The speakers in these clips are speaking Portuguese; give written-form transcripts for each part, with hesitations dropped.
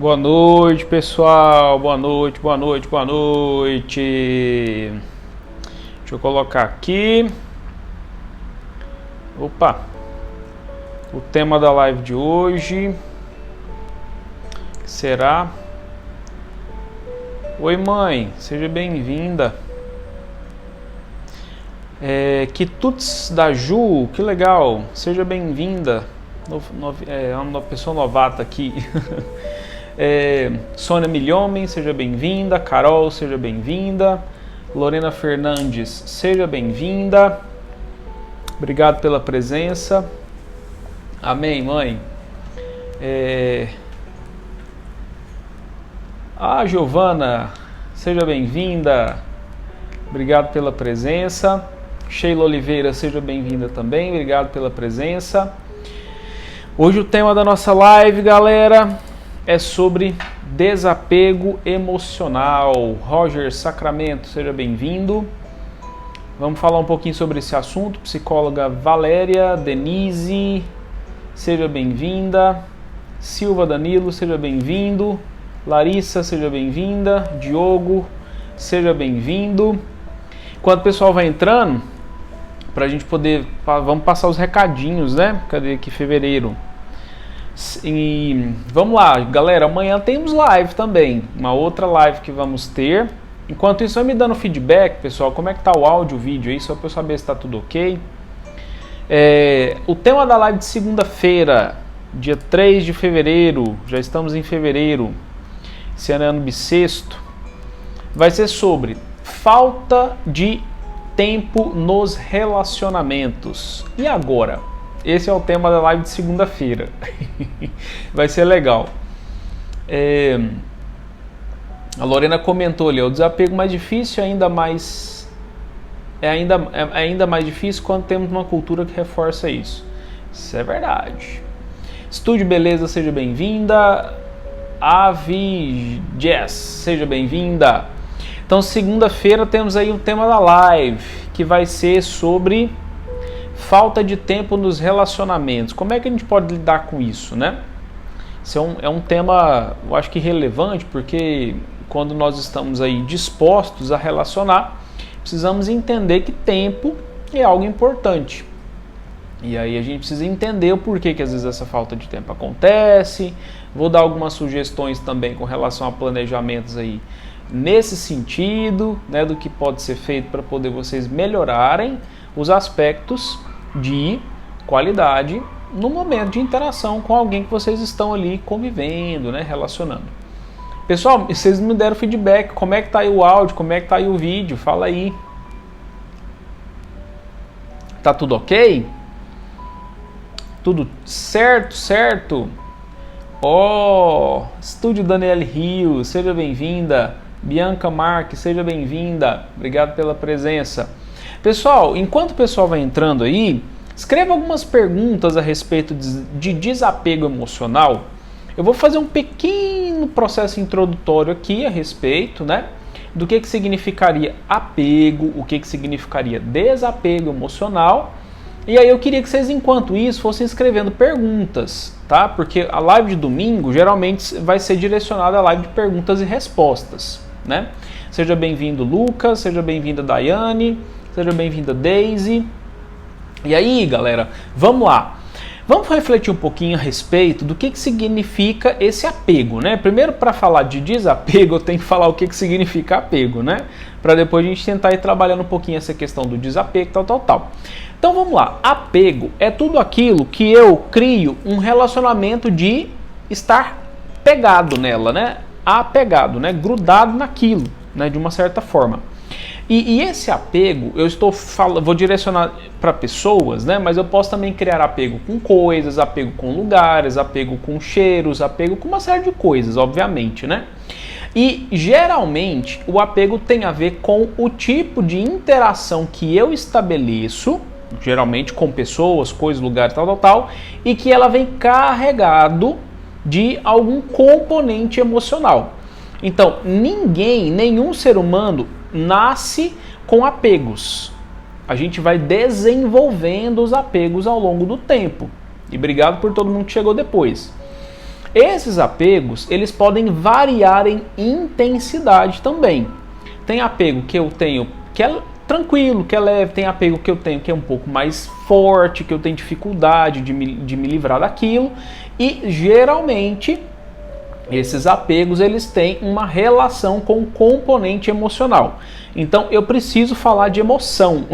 Boa noite, pessoal. Boa noite, boa noite, boa noite. Deixa eu colocar aqui. Opa. O tema da live de hoje será... Oi, mãe. Seja bem-vinda. Quitutes da Ju. Que legal. Seja bem-vinda. É uma pessoa novata aqui. Sônia Milhomem, seja bem-vinda. Carol, seja bem-vinda. Lorena Fernandes, seja bem-vinda. Obrigado pela presença. Amém, mãe. Giovana, seja bem-vinda. Obrigado pela presença. Sheila Oliveira, seja bem-vinda também. Obrigado pela presença. Hoje o tema da nossa live, galera, é sobre desapego emocional. Roger Sacramento, seja bem-vindo. Vamos falar um pouquinho sobre esse assunto. Psicóloga Valéria Denise, seja bem-vinda. Silva Danilo, seja bem-vindo. Larissa, seja bem-vinda. Diogo, seja bem-vindo. Enquanto o pessoal vai entrando, para a gente poder... Vamos passar os recadinhos, né? Cadê aqui? Fevereiro. E vamos lá, galera, amanhã temos live também, uma outra live que vamos ter. Enquanto isso, vai me dando feedback, pessoal, como é que tá o áudio, o vídeo aí, só para eu saber se tá tudo ok. O tema da live de segunda-feira, dia 3 de fevereiro, já estamos em fevereiro, esse ano bissexto, vai ser sobre falta de tempo nos relacionamentos. E agora? Esse é o tema da live de segunda-feira. Vai ser legal. A Lorena comentou ali, o desapego mais difícil ainda mais difícil quando temos uma cultura que reforça isso. Isso é verdade. Estúdio Beleza, seja bem-vinda. Avi Jess, seja bem-vinda. Então, segunda-feira temos aí o tema da live, que vai ser sobre falta de tempo nos relacionamentos. Como é que a gente pode lidar com isso, né? Isso é um tema, eu acho que relevante, porque quando nós estamos aí dispostos a relacionar, precisamos entender que tempo é algo importante. E aí a gente precisa entender o porquê que às vezes essa falta de tempo acontece. Vou dar algumas sugestões também com relação a planejamentos aí nesse sentido, né, do que pode ser feito para poder vocês melhorarem os aspectos de qualidade no momento de interação com alguém que vocês estão ali convivendo, né, relacionando. Pessoal, vocês me deram feedback, como é que tá aí o áudio, como é que tá aí o vídeo, fala aí. Tá tudo ok? Tudo certo? Estúdio Daniel Rio, seja bem-vinda. Bianca Marques, seja bem-vinda. Obrigado pela presença. Pessoal, enquanto o pessoal vai entrando aí, escreva algumas perguntas a respeito de desapego emocional. Eu vou fazer um pequeno processo introdutório aqui a respeito, né, do que significaria apego, o que significaria desapego emocional. E aí eu queria que vocês, enquanto isso, fossem escrevendo perguntas, tá? Porque a live de domingo geralmente vai ser direcionada à live de perguntas e respostas, né? Seja bem-vindo, Lucas, seja bem-vinda, Daiane. Seja bem-vinda, Daisy. E aí, galera, vamos lá. Vamos refletir um pouquinho a respeito do que significa esse apego, né? Primeiro, para falar de desapego, eu tenho que falar o que significa apego, né? Para depois a gente tentar ir trabalhando um pouquinho essa questão do desapego, tal. Então, vamos lá. Apego é tudo aquilo que eu crio um relacionamento de estar pegado nela, né? Apegado, né? Grudado naquilo, né? De uma certa forma. E esse apego, vou direcionar para pessoas, né? Mas eu posso também criar apego com coisas, apego com lugares, apego com cheiros, apego com uma série de coisas, obviamente, né? E geralmente o apego tem a ver com o tipo de interação que eu estabeleço, geralmente com pessoas, coisas, lugares, tal, e que ela vem carregado de algum componente emocional. Então, nenhum ser humano nasce com apegos. A gente vai desenvolvendo os apegos ao longo do tempo. E obrigado por todo mundo que chegou depois. Esses apegos, eles podem variar em intensidade também. Tem apego que eu tenho que é tranquilo, que é leve, tem apego que eu tenho que é um pouco mais forte, que eu tenho dificuldade de me livrar daquilo, e geralmente esses apegos eles têm uma relação com o componente emocional. Então eu preciso falar de emoção.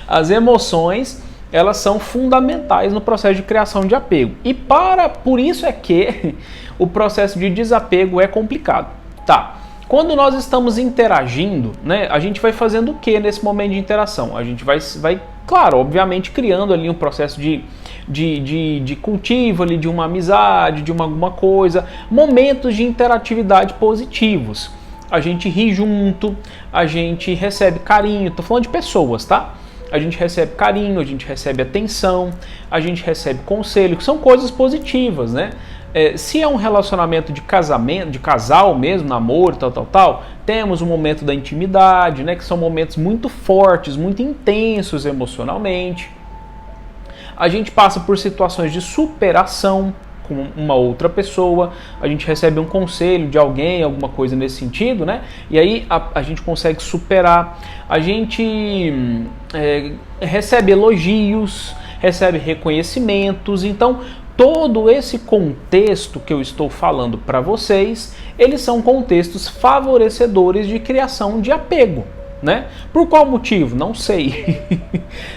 As emoções, elas são fundamentais no processo de criação de apego. E por isso é que o processo de desapego é complicado. Tá. Quando nós estamos interagindo, né, a gente vai fazendo o que nesse momento de interação? A gente vai, claro, obviamente criando ali um processo de cultivo ali, de uma amizade, de alguma coisa, momentos de interatividade positivos. A gente ri junto, a gente recebe carinho, tô falando de pessoas, tá? A gente recebe carinho, a gente recebe atenção, a gente recebe conselho, que são coisas positivas, né? Se é um relacionamento de casamento, de casal mesmo, namoro, tal, temos um momento da intimidade, né? Que são momentos muito fortes, muito intensos emocionalmente. A gente passa por situações de superação com uma outra pessoa, a gente recebe um conselho de alguém, alguma coisa nesse sentido, né? E aí a gente consegue superar, a gente recebe elogios, recebe reconhecimentos. Então, todo esse contexto que eu estou falando para vocês, eles são contextos favorecedores de criação de apego. Né? Por qual motivo? Não sei.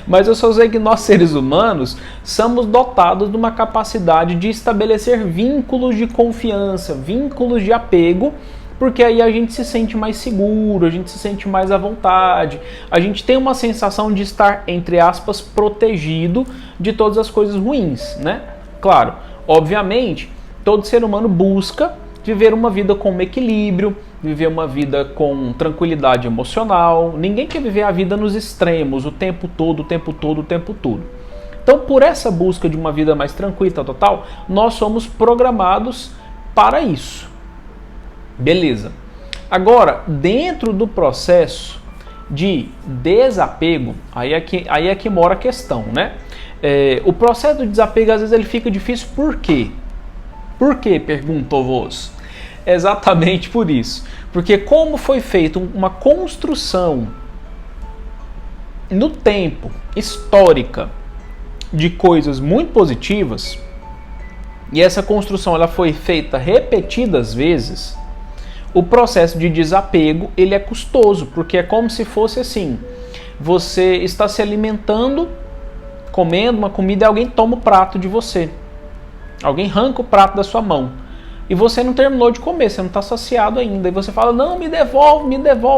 Mas eu só sei que nós, seres humanos, somos dotados de uma capacidade de estabelecer vínculos de confiança, vínculos de apego, porque aí a gente se sente mais seguro, a gente se sente mais à vontade, a gente tem uma sensação de estar, entre aspas, protegido de todas as coisas ruins, né? Claro, obviamente, todo ser humano busca viver uma vida com equilíbrio, viver uma vida com tranquilidade emocional. Ninguém quer viver a vida nos extremos, o tempo todo. Então, por essa busca de uma vida mais tranquila, total, nós somos programados para isso. Beleza. Agora, dentro do processo de desapego, aí é que mora a questão, né? O processo de desapego, às vezes, ele fica difícil por quê? Por quê? Perguntou-vos. Exatamente por isso. Porque como foi feita uma construção no tempo, histórica, de coisas muito positivas, e essa construção ela foi feita repetidas vezes, o processo de desapego ele é custoso, porque é como se fosse assim, você está se alimentando, comendo uma comida e alguém toma o prato de você. Alguém arranca o prato da sua mão. E você não terminou de comer, você não está saciado ainda. E você fala, não, me devolve,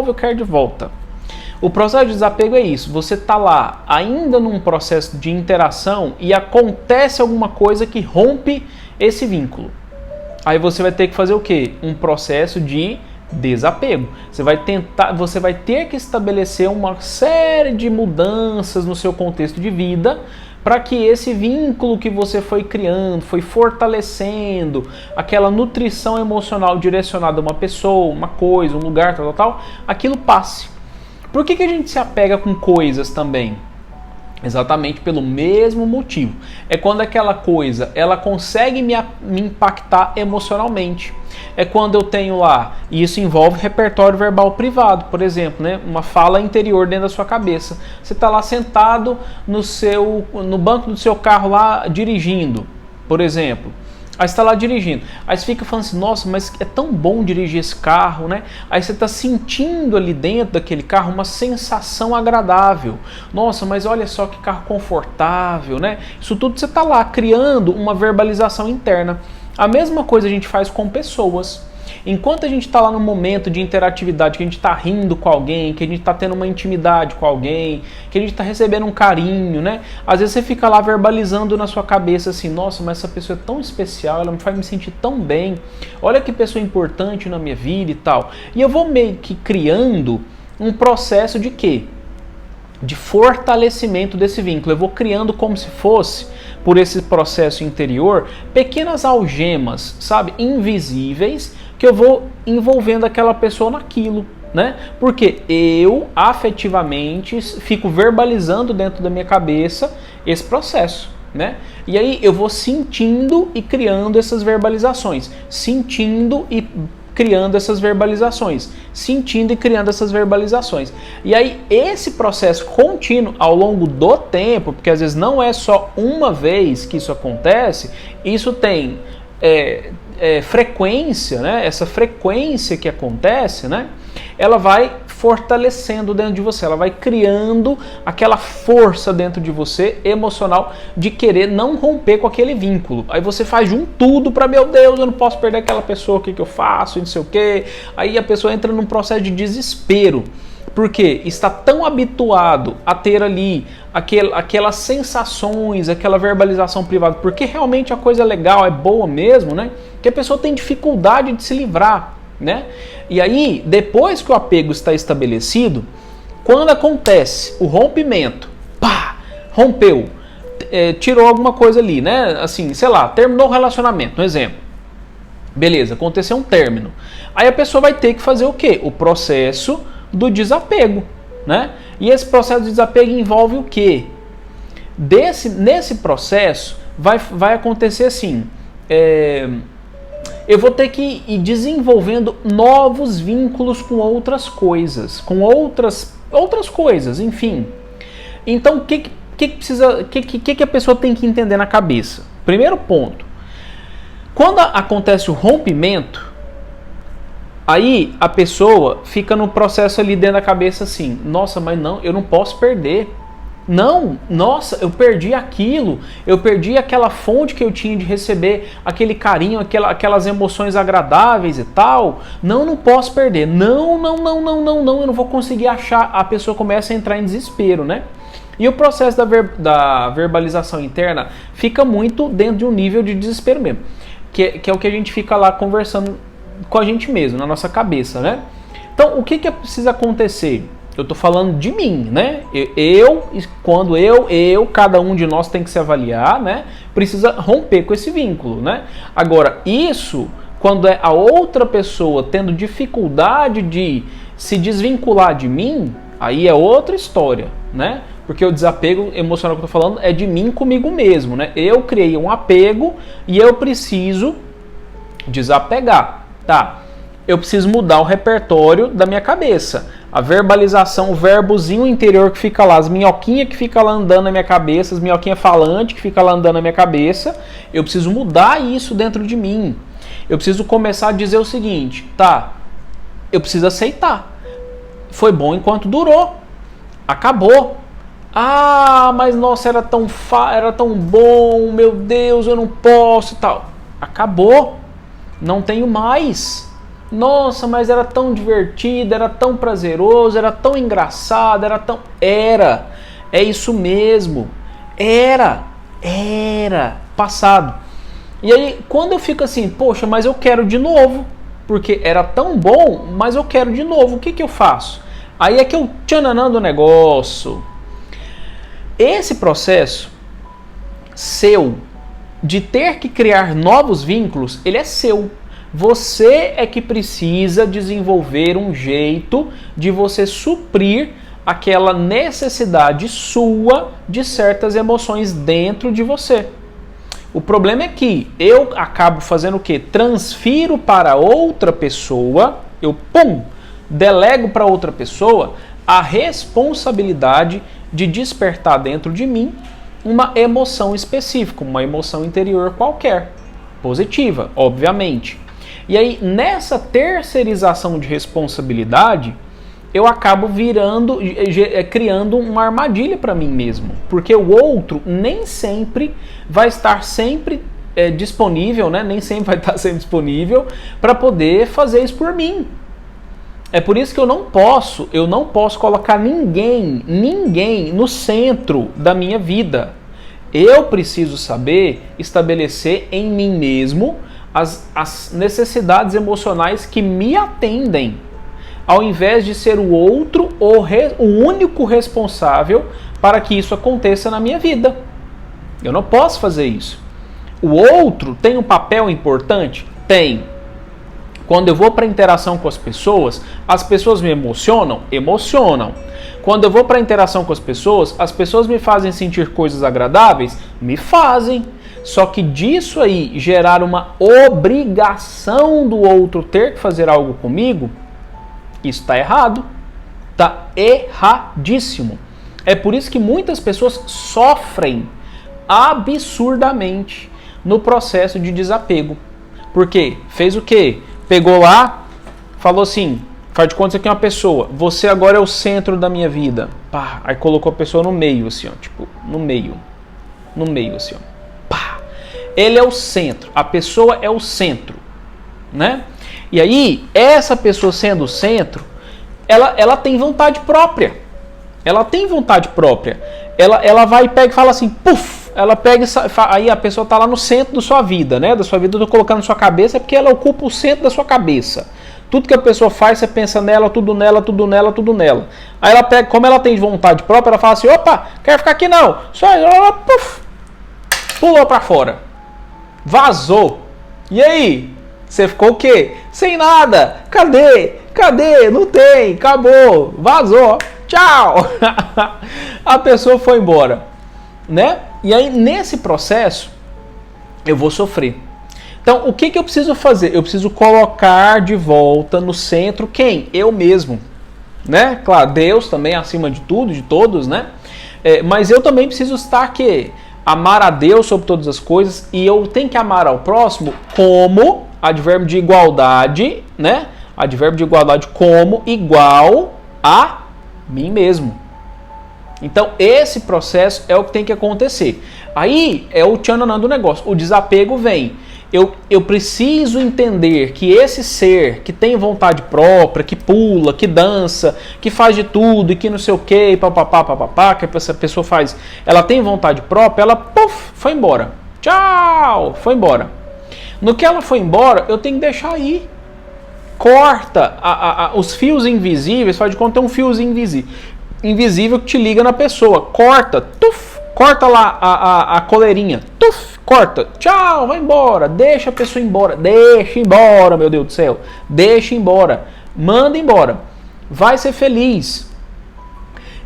eu quero de volta. O processo de desapego é isso. Você está lá ainda num processo de interação e acontece alguma coisa que rompe esse vínculo. Aí você vai ter que fazer o quê? Um processo de desapego. Você vai ter que estabelecer uma série de mudanças no seu contexto de vida para que esse vínculo que você foi criando, foi fortalecendo, aquela nutrição emocional direcionada a uma pessoa, uma coisa, um lugar, tal, aquilo passe. Por que a gente se apega com coisas também? Exatamente pelo mesmo motivo. É quando aquela coisa ela consegue me impactar emocionalmente. É quando eu tenho lá, e isso envolve repertório verbal privado, por exemplo, né? Uma fala interior dentro da sua cabeça. Você está lá sentado no banco do seu carro lá dirigindo, por exemplo. Aí você está lá dirigindo, aí você fica falando assim, nossa, mas é tão bom dirigir esse carro, né? Aí você está sentindo ali dentro daquele carro uma sensação agradável. Nossa, mas olha só que carro confortável, né? Isso tudo você está lá criando uma verbalização interna. A mesma coisa a gente faz com pessoas. Enquanto a gente está lá no momento de interatividade, que a gente está rindo com alguém, que a gente está tendo uma intimidade com alguém, que a gente está recebendo um carinho, né? Às vezes você fica lá verbalizando na sua cabeça assim, nossa, mas essa pessoa é tão especial, ela me faz me sentir tão bem, olha que pessoa importante na minha vida e tal. E eu vou meio que criando um processo de quê? De fortalecimento desse vínculo. Eu vou criando como se fosse, por esse processo interior, pequenas algemas, sabe? Invisíveis, que eu vou envolvendo aquela pessoa naquilo, né? Porque eu afetivamente fico verbalizando dentro da minha cabeça esse processo, né? E aí eu vou sentindo e criando essas verbalizações, sentindo e criando essas verbalizações, sentindo e criando essas verbalizações. E aí esse processo contínuo ao longo do tempo, porque às vezes não é só uma vez que isso acontece, isso tem frequência, né? Essa frequência que acontece, né? Ela vai fortalecendo dentro de você, ela vai criando aquela força dentro de você emocional de querer não romper com aquele vínculo. Aí você faz de um tudo para, meu Deus, eu não posso perder aquela pessoa, o que eu faço, não sei o quê. Aí a pessoa entra num processo de desespero, porque está tão habituado a ter ali aquelas sensações, aquela verbalização privada, porque realmente a coisa é legal, é boa mesmo, né? Que a pessoa tem dificuldade de se livrar, né? E aí, depois que o apego está estabelecido, quando acontece o rompimento, pá, rompeu, tirou alguma coisa ali, né? Assim, sei lá, terminou o relacionamento, um exemplo. Beleza, aconteceu um término. Aí a pessoa vai ter que fazer o quê? O processo do desapego, né? E esse processo de desapego envolve o quê? Nesse processo vai acontecer assim, eu vou ter que ir desenvolvendo novos vínculos com outras coisas, com outras coisas, enfim. Então, o que a pessoa tem que entender na cabeça? Primeiro ponto, quando acontece o rompimento, aí a pessoa fica no processo ali dentro da cabeça assim, nossa, mas não, eu não posso perder. Não, nossa, eu perdi aquilo, eu perdi aquela fonte que eu tinha de receber aquele carinho, aquelas emoções agradáveis e tal. Não posso perder. Não, eu não vou conseguir achar. A pessoa começa a entrar em desespero, né? E o processo da verbalização interna fica muito dentro de um nível de desespero mesmo, que é o que a gente fica lá conversando com a gente mesmo, na nossa cabeça, né? Então, o que precisa acontecer? Eu tô falando de mim, né? Quando cada um de nós tem que se avaliar, né? Precisa romper com esse vínculo, né? Agora, isso, quando é a outra pessoa tendo dificuldade de se desvincular de mim, aí é outra história, né? Porque o desapego emocional que eu tô falando é de mim comigo mesmo, né? Eu criei um apego e eu preciso desapegar, tá? Eu preciso mudar o repertório da minha cabeça. A verbalização, o verbozinho interior que fica lá, as minhoquinhas que fica lá andando na minha cabeça, as minhoquinhas falantes que fica lá andando na minha cabeça, eu preciso mudar isso dentro de mim. Eu preciso começar a dizer o seguinte, tá, eu preciso aceitar. Foi bom enquanto durou. Acabou. Ah, mas nossa, era tão bom, meu Deus, eu não posso e tal. Acabou. Não tenho mais. Nossa, mas era tão divertido, era tão prazeroso, era tão engraçado, Era. É isso mesmo. Era. Passado. E aí, quando eu fico assim, poxa, mas eu quero de novo, porque era tão bom, mas eu quero de novo, o que eu faço? Aí é que eu tchananando o negócio. Esse processo seu de ter que criar novos vínculos, ele é seu. Você é que precisa desenvolver um jeito de você suprir aquela necessidade sua de certas emoções dentro de você. O problema é que eu acabo fazendo o quê? Transfiro para outra pessoa, delego para outra pessoa a responsabilidade de despertar dentro de mim uma emoção específica, uma emoção interior qualquer, positiva, obviamente. E aí, nessa terceirização de responsabilidade, eu acabo criando uma armadilha para mim mesmo. Porque o outro nem sempre vai estar disponível, né? Nem sempre vai estar sempre disponível para poder fazer isso por mim. É por isso que eu não posso colocar ninguém no centro da minha vida. Eu preciso saber estabelecer em mim mesmo as necessidades emocionais que me atendem, ao invés de ser o outro o único responsável para que isso aconteça na minha vida. Eu não posso fazer isso. O outro tem um papel importante? Tem. Quando eu vou para a interação com as pessoas me emocionam? Emocionam. Quando eu vou para a interação com as pessoas me fazem sentir coisas agradáveis? Me fazem. Só que disso aí gerar uma obrigação do outro ter que fazer algo comigo, isso está errado. Está erradíssimo. É por isso que muitas pessoas sofrem absurdamente no processo de desapego. Por quê? Fez o quê? Pegou lá, falou assim, faz de conta que aqui é uma pessoa, você agora é o centro da minha vida. Pá, aí colocou a pessoa no meio, assim, ó, tipo, no meio, assim, ó. Pá. Ele é o centro, a pessoa é o centro, né? E aí, essa pessoa sendo o centro, ela tem vontade própria. Ela tem vontade própria. Ela vai e pega e fala assim, puf! Ela pega e aí a pessoa está lá no centro da sua vida, né? Da sua vida, eu estou colocando na sua cabeça, é porque ela ocupa o centro da sua cabeça. Tudo que a pessoa faz, você pensa nela, tudo nela, tudo nela, tudo nela. Aí ela pega, como ela tem vontade própria, ela fala assim, opa, quero ficar aqui não. Só ela, puf, pulou para fora. Vazou. E aí? Você ficou o quê? Sem nada. Cadê? Não tem. Acabou. Vazou. Tchau. A pessoa foi embora, né? E aí, nesse processo, eu vou sofrer. Então, o que eu preciso fazer? Eu preciso colocar de volta no centro quem? Eu mesmo, né? Claro, Deus também acima de tudo, de todos, né? Mas eu também preciso estar aqui, amar a Deus sobre todas as coisas, e eu tenho que amar ao próximo como advérbio de igualdade, né? Advérbio de igualdade como igual a mim mesmo. Então, esse processo é o que tem que acontecer. Aí, é o tchananã do negócio. O desapego vem. Eu preciso entender que esse ser que tem vontade própria, que pula, que dança, que faz de tudo e que não sei o que, papapá, que essa pessoa faz, ela tem vontade própria, ela, puf, foi embora. Tchau, foi embora. No que ela foi embora, eu tenho que deixar aí. Corta os fios invisíveis, faz de conta que tem um fiozinho invisível que te liga na pessoa. Corta, tuf, corta lá a coleirinha, tuf, corta, tchau, vai embora, deixa a pessoa embora, deixa embora, meu Deus do céu, deixa embora, manda embora, vai ser feliz.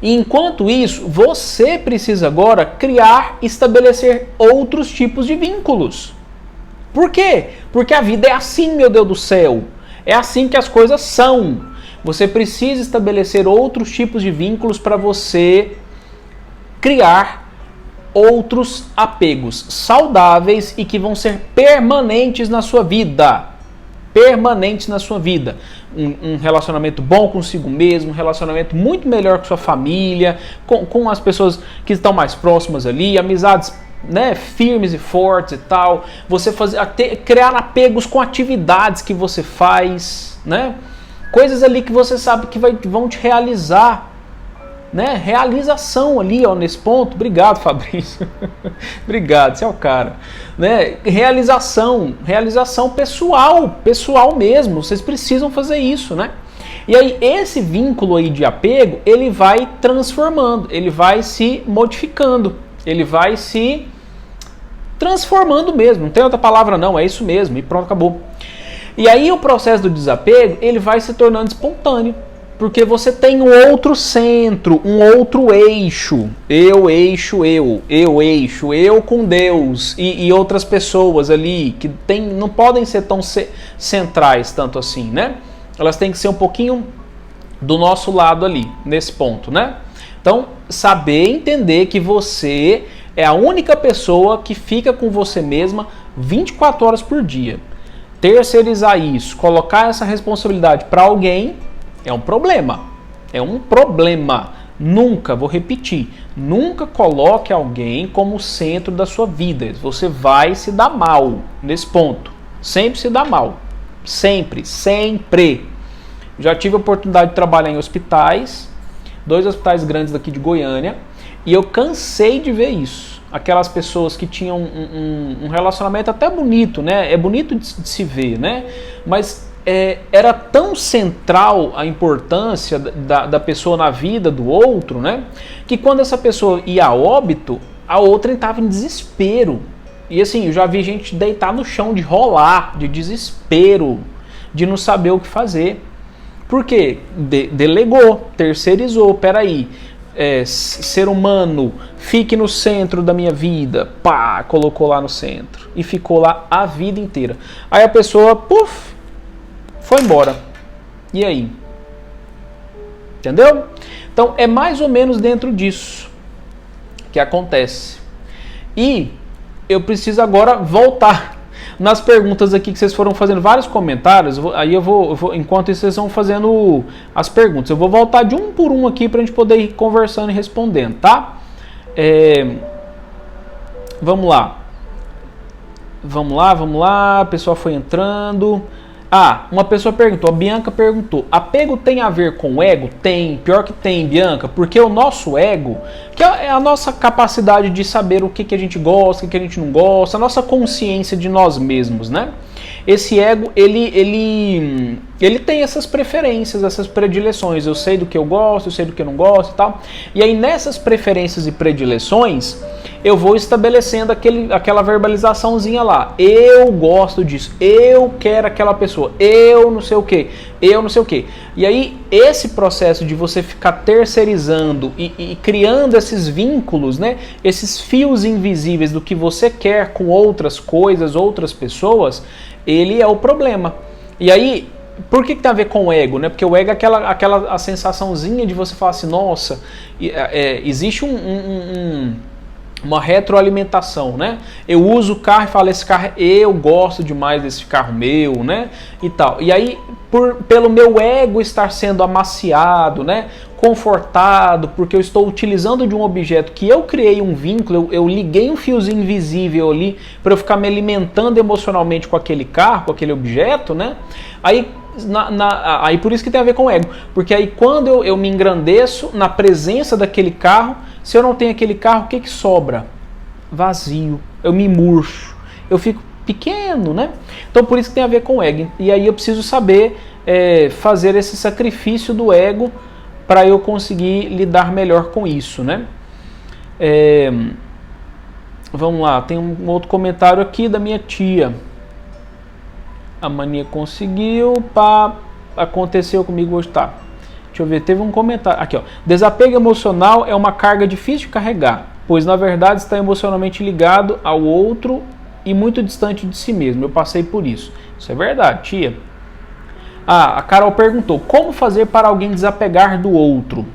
E enquanto isso, você precisa agora criar, estabelecer outros tipos de vínculos. Por quê? Porque a vida é assim, meu Deus do céu, é assim que as coisas são. Você precisa estabelecer outros tipos de vínculos para você criar outros apegos saudáveis e que vão ser permanentes na sua vida. Permanentes na sua vida. Um relacionamento bom consigo mesmo, um relacionamento muito melhor com sua família, com as pessoas que estão mais próximas ali, amizades, né, firmes e fortes e tal. Você criar apegos com atividades que você faz, né? Coisas ali que você sabe que vão te realizar, né? Realização ali, ó, nesse ponto. Obrigado, Fabrício. Obrigado, você é o cara. Né? Realização pessoal mesmo. Vocês precisam fazer isso, né? E aí, esse vínculo aí de apego, ele vai transformando, ele vai se modificando, ele vai se transformando mesmo. Não tem outra palavra não, é isso mesmo. E pronto, acabou. E aí o processo do desapego, ele vai se tornando espontâneo, porque você tem um outro centro, um outro eixo. Eu com Deus e outras pessoas ali que não podem ser tão centrais tanto assim, né? Elas têm que ser um pouquinho do nosso lado ali, nesse ponto, né? Então, saber entender que você é a única pessoa que fica com você mesma 24 horas por dia. Terceirizar isso, colocar essa responsabilidade para alguém é um problema. É um problema. Nunca, vou repetir, nunca coloque alguém como centro da sua vida. Você vai se dar mal nesse ponto. Sempre se dá mal. Sempre. Já tive a oportunidade de trabalhar em hospitais, 2 hospitais grandes daqui de Goiânia, e eu cansei de ver isso. Aquelas pessoas que tinham um relacionamento até bonito, né? É bonito de se ver, né? Mas era tão central a importância da pessoa na vida do outro, né? Que quando essa pessoa ia a óbito, a outra estava em desespero. E assim, eu já vi gente deitar no chão, de rolar, de desespero. de não saber o que fazer. Por quê? Delegou, terceirizou, peraí. Ser humano, fique no centro da minha vida, pá, colocou lá no centro e ficou lá a vida inteira. Aí a pessoa, puf, foi embora. E aí? Entendeu? Então é mais ou menos dentro disso que acontece. E eu preciso agora voltar nas perguntas aqui que vocês foram fazendo vários comentários. Aí eu vou, enquanto isso vocês vão fazendo as perguntas, eu vou voltar de um por um aqui para a gente poder ir conversando e respondendo, tá? Vamos lá. Vamos lá. O pessoal foi entrando. Uma pessoa perguntou, a Bianca perguntou, apego tem a ver com ego? Tem, pior que tem, Bianca, porque o nosso ego, que é a nossa capacidade de saber o que a gente gosta, o que a gente não gosta, a nossa consciência de nós mesmos, né? Esse ego, ele tem essas preferências, essas predileções, eu sei do que eu gosto, eu sei do que eu não gosto e tal, e aí nessas preferências e predileções, eu vou estabelecendo aquela verbalizaçãozinha lá, eu gosto disso, eu quero aquela pessoa, eu não sei o que, e aí esse processo de você ficar terceirizando e criando esses vínculos, né, esses fios invisíveis do que você quer com outras coisas, outras pessoas, ele é o problema. E aí, por que tem a ver com o ego? Né? Porque o ego é aquela sensaçãozinha de você falar assim, nossa, existe uma retroalimentação, né? Eu uso o carro e falo, esse carro, eu gosto demais desse carro meu, né? E tal. E aí, pelo meu ego estar sendo amaciado, né? Confortado, porque eu estou utilizando de um objeto que eu criei um vínculo, eu liguei um fiozinho invisível ali para eu ficar me alimentando emocionalmente com aquele carro, com aquele objeto, né? Aí por isso que tem a ver com o ego, porque aí quando eu me engrandeço na presença daquele carro, se eu não tenho aquele carro, o que sobra? Vazio, eu me murcho, eu fico pequeno, né? Então por isso que tem a ver com o ego, e aí eu preciso saber fazer esse sacrifício do ego para eu conseguir lidar melhor com isso, né? Vamos lá, tem um outro comentário aqui da minha tia. A mania conseguiu, aconteceu comigo hoje, tá? Deixa eu ver, teve um comentário, aqui ó. Desapego emocional é uma carga difícil de carregar, pois na verdade está emocionalmente ligado ao outro e muito distante de si mesmo. Eu passei por isso. Isso é verdade, tia. A Carol perguntou, como fazer para alguém desapegar do outro?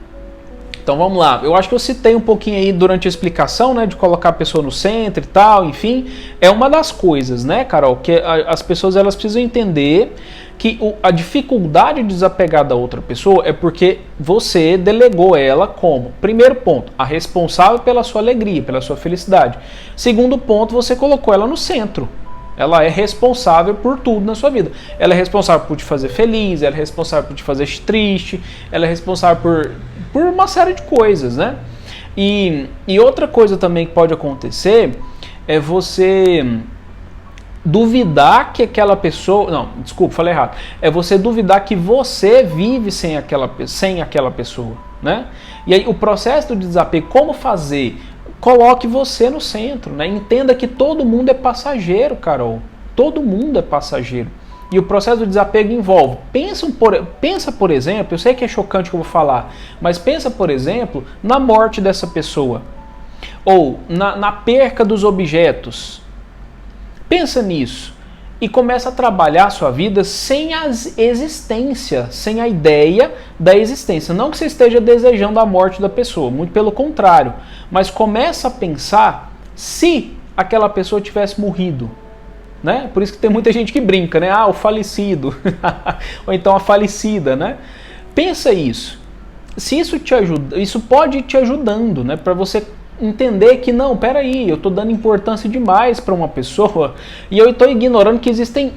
Então vamos lá, eu acho que eu citei um pouquinho aí durante a explicação, né, de colocar a pessoa no centro e tal, enfim, é uma das coisas, né, Carol, que as pessoas elas precisam entender que a dificuldade de desapegar da outra pessoa é porque você delegou ela como, primeiro ponto, a responsável pela sua alegria, pela sua felicidade. Segundo ponto, você colocou ela no centro. Ela é responsável por tudo na sua vida. Ela é responsável por te fazer feliz, ela é responsável por te fazer triste, ela é responsável por uma série de coisas, né? E outra coisa também que pode acontecer é você duvidar que aquela pessoa... Não, desculpa, falei errado. É você duvidar que você vive sem aquela pessoa, né? E aí o processo do desapego, como fazer... Coloque você no centro, né? Entenda que todo mundo é passageiro, Carol. Todo mundo é passageiro. E o processo do desapego envolve. Pensa, por exemplo, eu sei que é chocante o que eu vou falar, mas pensa, por exemplo, na morte dessa pessoa. Ou na perca dos objetos. Pensa nisso. E começa a trabalhar a sua vida sem a existência, sem a ideia da existência. Não que você esteja desejando a morte da pessoa, muito pelo contrário. Mas começa a pensar se aquela pessoa tivesse morrido. Né? Por isso que tem muita gente que brinca, né? O falecido. Ou então a falecida, né? Pensa isso. Se isso te ajuda, isso pode ir te ajudando, né? Para você entender que não, peraí, eu estou dando importância demais para uma pessoa e eu estou ignorando que existem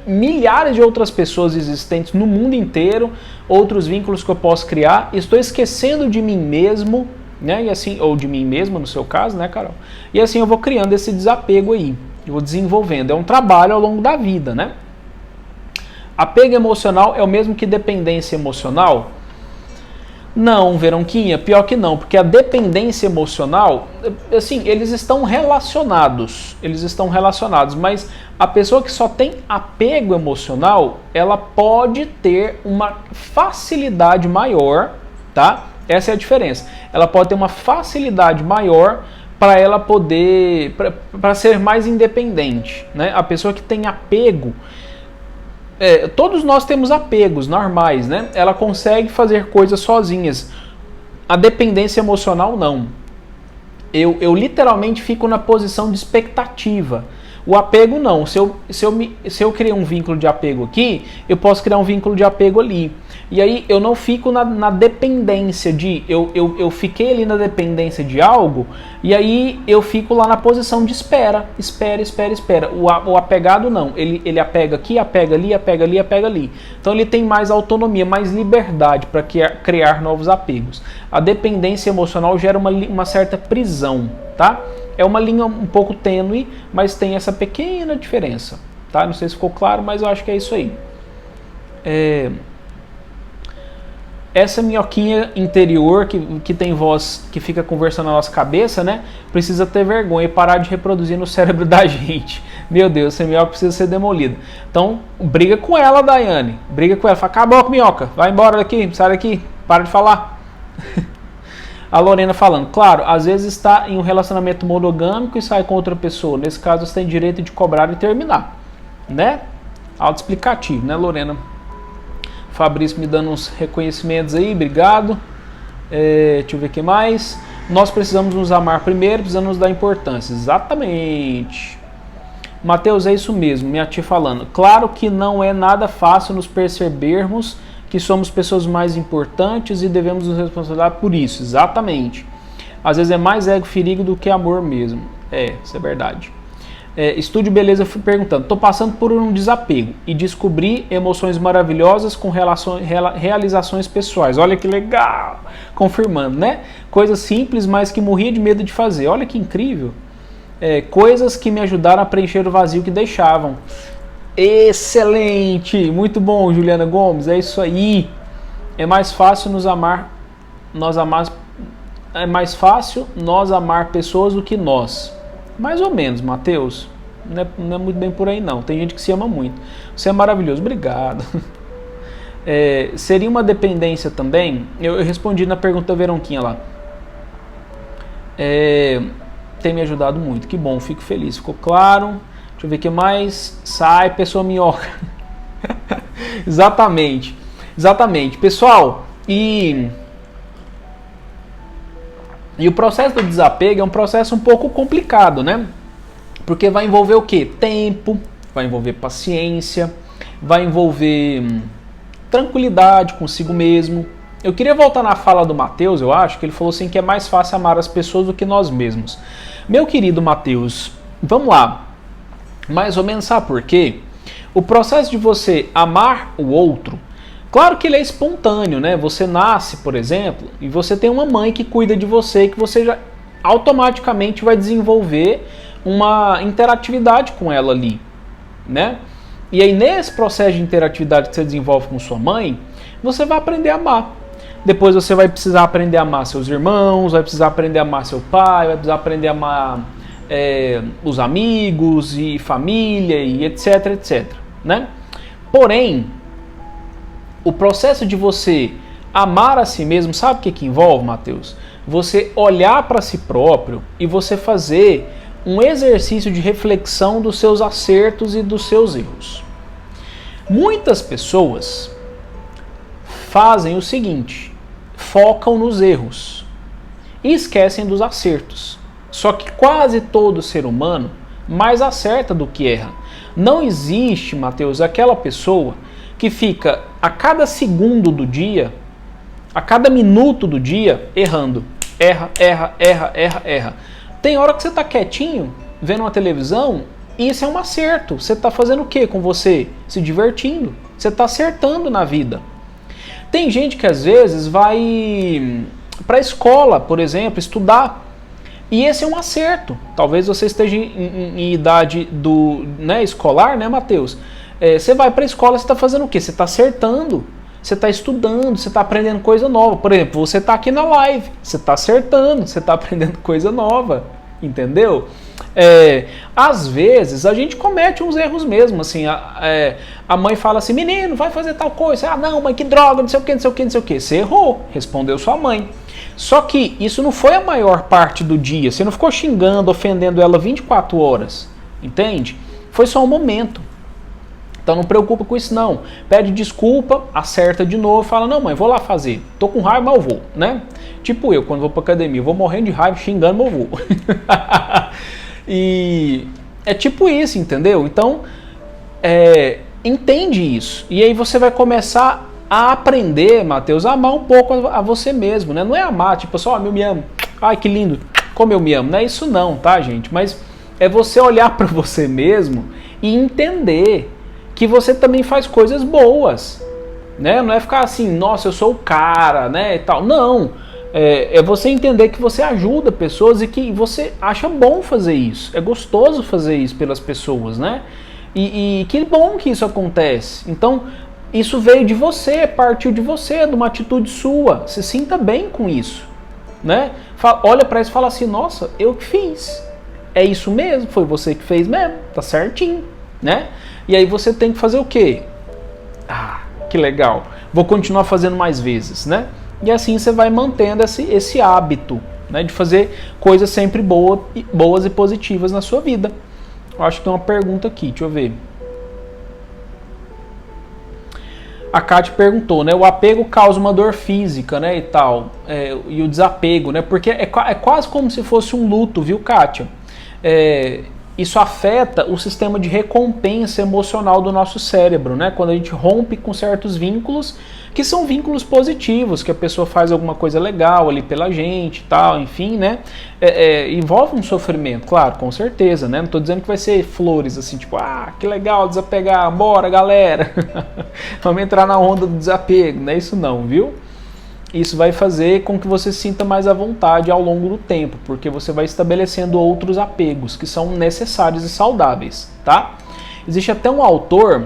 milhares de outras pessoas existentes no mundo inteiro, outros vínculos que eu posso criar, estou esquecendo de mim mesmo, né? E assim, ou de mim mesma no seu caso, né, Carol? E assim eu vou criando esse desapego aí, eu vou desenvolvendo, é um trabalho ao longo da vida, né? Apego emocional é o mesmo que dependência emocional? Não, Veronquinha, pior que não, porque a dependência emocional, assim, eles estão relacionados, mas a pessoa que só tem apego emocional, ela pode ter uma facilidade maior, tá? Essa é a diferença. Ela pode ter uma facilidade maior para ela poder, para ser mais independente, né? A pessoa que tem apego, todos nós temos apegos normais, né? Ela consegue fazer coisas sozinhas. A dependência emocional não. Eu literalmente fico na posição de expectativa. O apego não. Se eu criar um vínculo de apego aqui, eu posso criar um vínculo de apego ali. E aí eu não fico na dependência de... Eu fiquei ali na dependência de algo, e aí eu fico lá na posição de espera. Espera. O apegado não. Ele apega aqui, apega ali, apega ali, apega ali. Então ele tem mais autonomia, mais liberdade para criar novos apegos. A dependência emocional gera uma certa prisão, tá? É uma linha um pouco tênue, mas tem essa pequena diferença, tá? Não sei se ficou claro, mas eu acho que é isso aí. Essa minhoquinha interior que tem voz, que fica conversando na nossa cabeça, né? Precisa ter vergonha e parar de reproduzir no cérebro da gente. Meu Deus, essa minhoca precisa ser demolida. Então, briga com ela, Daiane. Briga com ela. Fala, acabou com minhoca. Vai embora daqui, sai daqui. Para de falar. A Lorena falando, claro, às vezes está em um relacionamento monogâmico e sai com outra pessoa. Nesse caso, você tem direito de cobrar e terminar. Né? Autoexplicativo, né, Lorena? Fabrício me dando uns reconhecimentos aí, obrigado. Deixa eu ver o que mais. Nós precisamos nos amar primeiro, precisamos nos dar importância. Exatamente. Mateus, é isso mesmo, minha tia falando. Claro que não é nada fácil nos percebermos que somos pessoas mais importantes e devemos nos responsabilizar por isso. Exatamente. Às vezes é mais ego ferido do que amor mesmo. Isso é verdade. Estúdio Beleza fui perguntando, estou passando por um desapego e descobri emoções maravilhosas com realizações pessoais. Olha que legal! Confirmando, né? Coisas simples, mas que morria de medo de fazer. Olha que incrível! Coisas que me ajudaram a preencher o vazio que deixavam. Excelente! Muito bom, Juliana Gomes, é isso aí. É mais fácil é mais fácil nós amar pessoas do que nós. Mais ou menos, Mateus. Não é muito bem por aí, não. Tem gente que se ama muito. Você é maravilhoso. Obrigado. Seria uma dependência também? Eu respondi na pergunta da Veronquinha lá. Tem me ajudado muito. Que bom, fico feliz. Ficou claro. Deixa eu ver o que mais. Sai, pessoa minhoca. Exatamente. Pessoal, e o processo do desapego é um processo um pouco complicado, né? Porque vai envolver o quê? Tempo, vai envolver paciência, vai envolver tranquilidade consigo mesmo. Eu queria voltar na fala do Mateus, eu acho, que ele falou assim que é mais fácil amar as pessoas do que nós mesmos. Meu querido Mateus, vamos lá. Mais ou menos, sabe por quê? O processo de você amar o outro, claro que ele é espontâneo, né? Você nasce, por exemplo, e você tem uma mãe que cuida de você e que você já automaticamente vai desenvolver uma interatividade com ela ali, né? E aí nesse processo de interatividade que você desenvolve com sua mãe, você vai aprender a amar. Depois você vai precisar aprender a amar seus irmãos, vai precisar aprender a amar seu pai, vai precisar aprender a amar os amigos e família e etc, né? Porém, o processo de você amar a si mesmo, sabe o que envolve, Mateus? Você olhar para si próprio e você fazer um exercício de reflexão dos seus acertos e dos seus erros. Muitas pessoas fazem o seguinte, focam nos erros e esquecem dos acertos. Só que quase todo ser humano mais acerta do que erra. Não existe, Mateus, aquela pessoa que fica a cada segundo do dia, a cada minuto do dia, errando. Erra. Tem hora que você está quietinho, vendo uma televisão, e isso é um acerto. Você está fazendo o quê com você? Se divertindo. Você está acertando na vida. Tem gente que às vezes vai para a escola, por exemplo, estudar. E esse é um acerto. Talvez você esteja em idade escolar, né, Mateus? Você vai para a escola, você está fazendo o quê? Você está acertando. você está estudando, você está aprendendo coisa nova. Por exemplo, você está aqui na live, você está acertando, você está aprendendo coisa nova, entendeu? Às vezes a gente comete uns erros mesmo, assim, a mãe fala assim, menino, vai fazer tal coisa, não, mãe, que droga, não sei o que, não sei o que, não sei o que. Você errou, respondeu sua mãe. Só que isso não foi a maior parte do dia, você não ficou xingando, ofendendo ela 24 horas, entende? Foi só um momento. Então não preocupa com isso não. Pede desculpa, acerta de novo, fala, não mãe, vou lá fazer. Tô com raiva, mas eu vou, né? Tipo eu, quando vou pra academia, eu vou morrendo de raiva, xingando, mas eu vou. E é tipo isso, entendeu? Então, entende isso. E aí você vai começar a aprender, Matheus, a amar um pouco a você mesmo, né? Não é amar, tipo, só, eu me amo. Ai, que lindo, como eu me amo. Não é isso não, tá, gente? Mas é você olhar pra você mesmo e entender que você também faz coisas boas, né? Não é ficar assim, nossa, eu sou o cara, né, e tal. Não, é você entender que você ajuda pessoas e que você acha bom fazer isso. É gostoso fazer isso pelas pessoas, né? E que bom que isso acontece. Então, isso veio de você, partiu de você, de uma atitude sua. Se sinta bem com isso, né? Olha para isso e fala assim, nossa, eu que fiz. É isso mesmo, foi você que fez mesmo, tá certinho, né? E aí você tem que fazer o quê? Ah, que legal. Vou continuar fazendo mais vezes, né? E assim você vai mantendo esse hábito, né, de fazer coisas sempre boas e positivas na sua vida. Eu acho que tem uma pergunta aqui, deixa eu ver. A Kátia perguntou, né? O apego causa uma dor física, né? E tal. E o desapego, né? Porque é quase como se fosse um luto, viu, Kátia? Isso afeta o sistema de recompensa emocional do nosso cérebro, né? Quando a gente rompe com certos vínculos, que são vínculos positivos, que a pessoa faz alguma coisa legal ali pela gente e tal, enfim, né? Envolve um sofrimento, claro, com certeza, né? Não estou dizendo que vai ser flores, assim, tipo, ah, que legal desapegar, bora, galera! Vamos entrar na onda do desapego, não é isso não, viu? Isso vai fazer com que você se sinta mais à vontade ao longo do tempo, porque você vai estabelecendo outros apegos que são necessários e saudáveis, tá? Existe até um autor,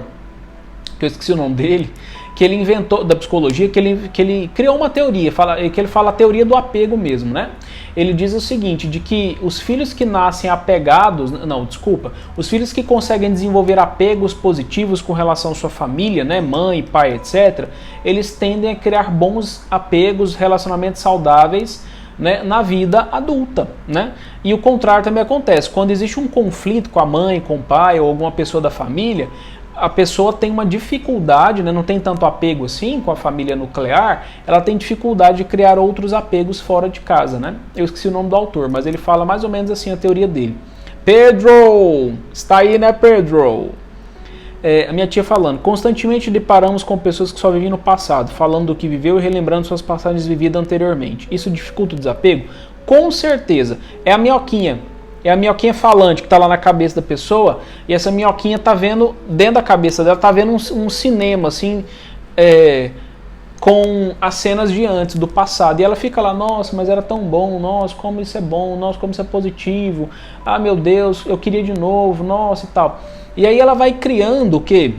que eu esqueci o nome dele, que ele inventou, da psicologia, que ele criou uma teoria, que ele fala a teoria do apego mesmo, né? Ele diz o seguinte, de que os filhos que nascem apegados, os filhos que conseguem desenvolver apegos positivos com relação à sua família, né, mãe, pai, etc., eles tendem a criar bons apegos, relacionamentos saudáveis, né, na vida adulta, né? E o contrário também acontece, quando existe um conflito com a mãe, com o pai ou alguma pessoa da família, a pessoa tem uma dificuldade, né, não tem tanto apego assim com a família nuclear, ela tem dificuldade de criar outros apegos fora de casa, né? Eu esqueci o nome do autor, mas ele fala mais ou menos assim a teoria dele. Pedro! Está aí, né, Pedro? A minha tia falando, constantemente deparamos com pessoas que só vivem no passado, falando do que viveu e relembrando suas passagens vividas anteriormente. Isso dificulta o desapego? Com certeza. É a minhoquinha. É a minhoquinha falante que está lá na cabeça da pessoa, e essa minhoquinha está vendo, dentro da cabeça dela, está vendo um cinema, assim, com as cenas de antes, do passado. E ela fica lá, nossa, mas era tão bom, nossa, como isso é bom, nossa, como isso é positivo, ah, meu Deus, eu queria de novo, nossa e tal. E aí ela vai criando o quê?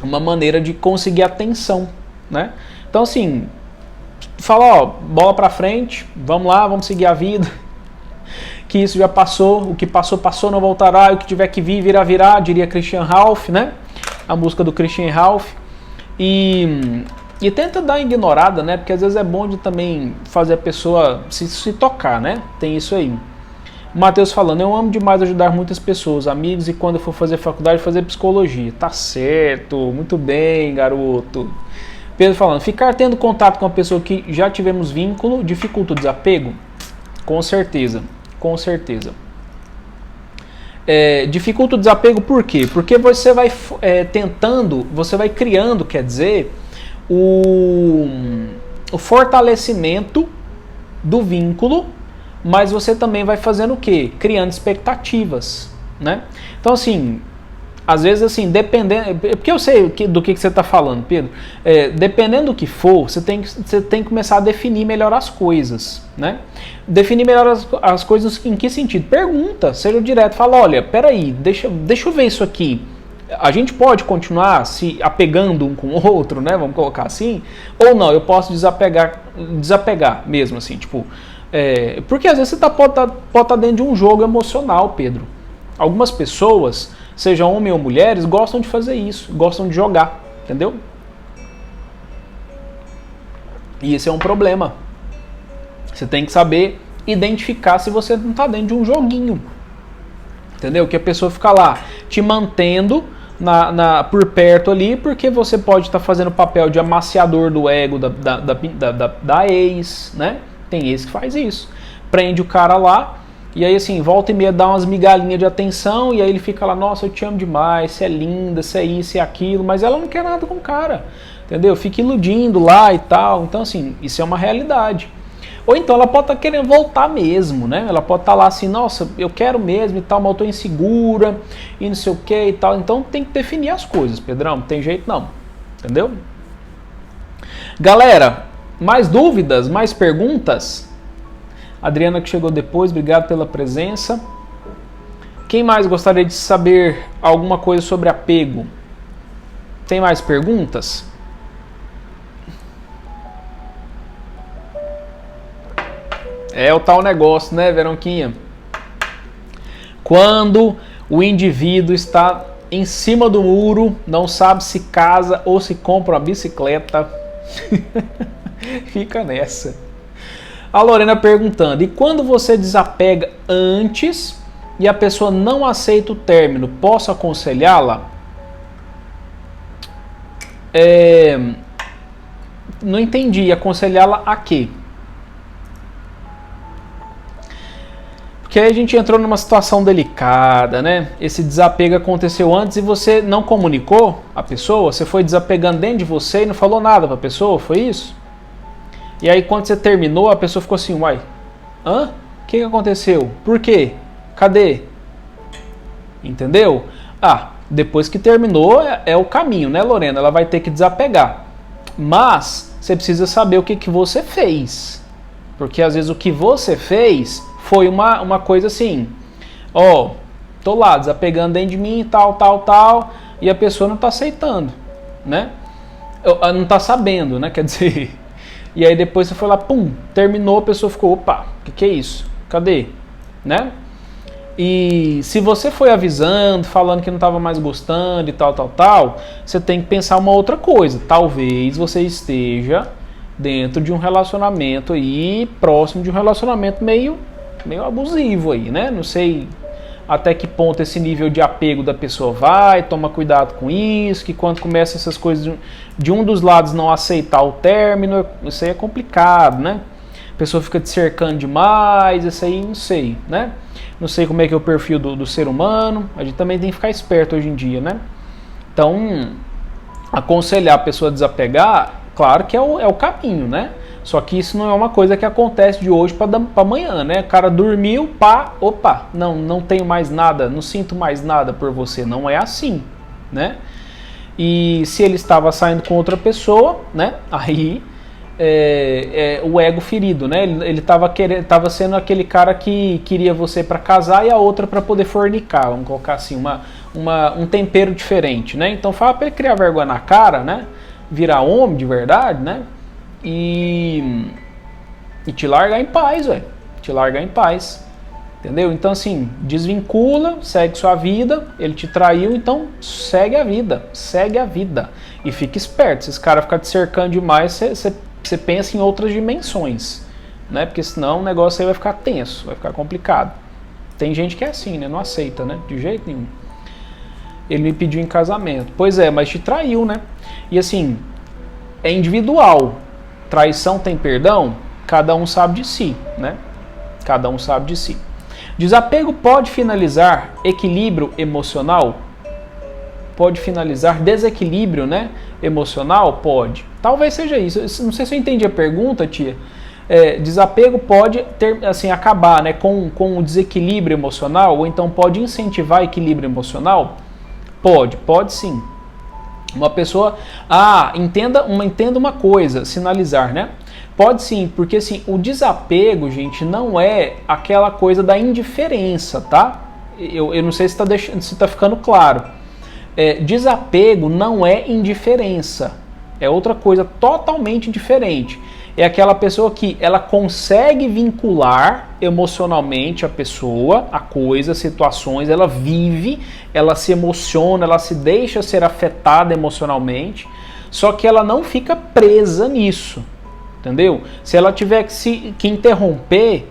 Uma maneira de conseguir atenção, né? Então, assim, fala, ó, bola pra frente, vamos lá, vamos seguir a vida. Que isso já passou, o que passou, passou, não voltará, e o que tiver que vir, virá, virá, diria Christian Ralph, né? A música do Christian Ralph. E tenta dar uma ignorada, né? Porque às vezes é bom de também fazer a pessoa se tocar, né? Tem isso aí. O Matheus falando, eu amo demais ajudar muitas pessoas, amigos, e quando eu for fazer faculdade, fazer psicologia. Tá certo, muito bem, garoto. Pedro falando, ficar tendo contato com a pessoa que já tivemos vínculo dificulta o desapego? Com certeza. Com certeza. Dificulta o desapego por quê? Porque você vai você vai criando, quer dizer, o fortalecimento do vínculo, mas você também vai fazendo o quê? Criando expectativas, né? Então, assim, às vezes, assim, dependendo... Porque eu sei do que você está falando, Pedro. Dependendo do que for, você tem que começar a definir melhor as coisas, né? Definir melhor as coisas em que sentido? Pergunta, seja direto. Fala, olha, peraí, deixa eu ver isso aqui. A gente pode continuar se apegando um com o outro, né? Vamos colocar assim. Ou não, eu posso desapegar mesmo, assim, tipo... porque às vezes você pode estar dentro de um jogo emocional, Pedro. Algumas pessoas, sejam homens ou mulheres, gostam de fazer isso, gostam de jogar, entendeu? E esse é um problema. Você tem que saber identificar se você não está dentro de um joguinho. Entendeu? Que a pessoa fica lá te mantendo por perto ali, porque você pode estar fazendo o papel de amaciador do ego da ex, né? Tem ex que faz isso. Prende o cara lá, e aí assim, volta e meia dá umas migalhinhas de atenção, e aí ele fica lá, nossa, eu te amo demais, você é linda, você é isso e aquilo, mas ela não quer nada com o cara, entendeu? Fica iludindo lá e tal. Então assim, isso é uma realidade. Ou então ela pode estar querendo voltar mesmo, né? Ela pode estar lá assim, nossa, eu quero mesmo e tal, mas eu tô insegura e não sei o que e tal. Então tem que definir as coisas, Pedrão, não tem jeito não, entendeu? Galera, mais dúvidas, mais perguntas? Adriana que chegou depois, obrigado pela presença. Quem mais gostaria de saber alguma coisa sobre apego? Tem mais perguntas? É o tal negócio, né, Veronquinha? Quando o indivíduo está em cima do muro, não sabe se casa ou se compra uma bicicleta, fica nessa. A Lorena perguntando, e quando você desapega antes e a pessoa não aceita o término, posso aconselhá-la? Não entendi, aconselhá-la a quê? Porque aí a gente entrou numa situação delicada, né? Esse desapego aconteceu antes e você não comunicou a pessoa, você foi desapegando dentro de você e não falou nada para a pessoa, foi isso? E aí quando você terminou, a pessoa ficou assim, uai, hã? O que aconteceu? Por quê? Cadê? Entendeu? Depois que terminou é o caminho, né, Lorena? Ela vai ter que desapegar. Mas você precisa saber o que você fez. Porque às vezes o que você fez foi uma coisa assim, tô lá desapegando dentro de mim, tal, e a pessoa não tá aceitando, né? Não tá sabendo, né? Quer dizer, e aí depois você foi lá, pum, terminou, a pessoa ficou, opa, que é isso? Cadê? Né? E se você foi avisando, falando que não estava mais gostando e tal, você tem que pensar uma outra coisa. Talvez você esteja dentro de um relacionamento aí, próximo de um relacionamento meio abusivo aí, né? Não sei até que ponto esse nível de apego da pessoa vai, toma cuidado com isso, que quando começa essas coisas de um dos lados não aceitar o término, isso aí é complicado, né? A pessoa fica te cercando demais, isso aí não sei, né? Não sei como é que é o perfil do ser humano, a gente também tem que ficar esperto hoje em dia, né? Então, aconselhar a pessoa a desapegar, claro que é o caminho, né? Só que isso não é uma coisa que acontece de hoje para amanhã, né? O cara dormiu, opa, não tenho mais nada, não sinto mais nada por você. Não é assim, né? E se ele estava saindo com outra pessoa, né? Aí o ego ferido, né? Ele estava sendo aquele cara que queria você para casar e a outra para poder fornicar, vamos colocar assim, um tempero diferente, né? Então fala para ele criar vergonha na cara, né? Virar homem de verdade, né? E te largar em paz, velho. Te largar em paz. Entendeu? Então, assim, desvincula, segue sua vida. Ele te traiu, então segue a vida. Segue a vida. E fica esperto. Se esse cara ficar te cercando demais, você pensa em outras dimensões. Né? Porque senão o negócio aí vai ficar tenso, vai ficar complicado. Tem gente que é assim, né? Não aceita, né? De jeito nenhum. Ele me pediu em casamento. Pois é, mas te traiu, né? E assim, é individual. Traição tem perdão? Cada um sabe de si, né? Cada um sabe de si. Desapego pode finalizar equilíbrio emocional? Pode finalizar desequilíbrio, né? Emocional? Pode. Talvez seja isso. Não sei se eu entendi a pergunta, tia. Desapego pode acabar, né, com o desequilíbrio emocional, ou então pode incentivar equilíbrio emocional? Pode sim. Uma pessoa, entenda uma coisa, sinalizar, né? Pode sim, porque assim, o desapego, gente, não é aquela coisa da indiferença, tá? Eu não sei se está ficando claro. Desapego não é indiferença, é outra coisa totalmente diferente. É aquela pessoa que ela consegue vincular emocionalmente a pessoa, a coisa, situações, ela vive, ela se emociona, ela se deixa ser afetada emocionalmente, só que ela não fica presa nisso, entendeu? Se ela tiver que interromper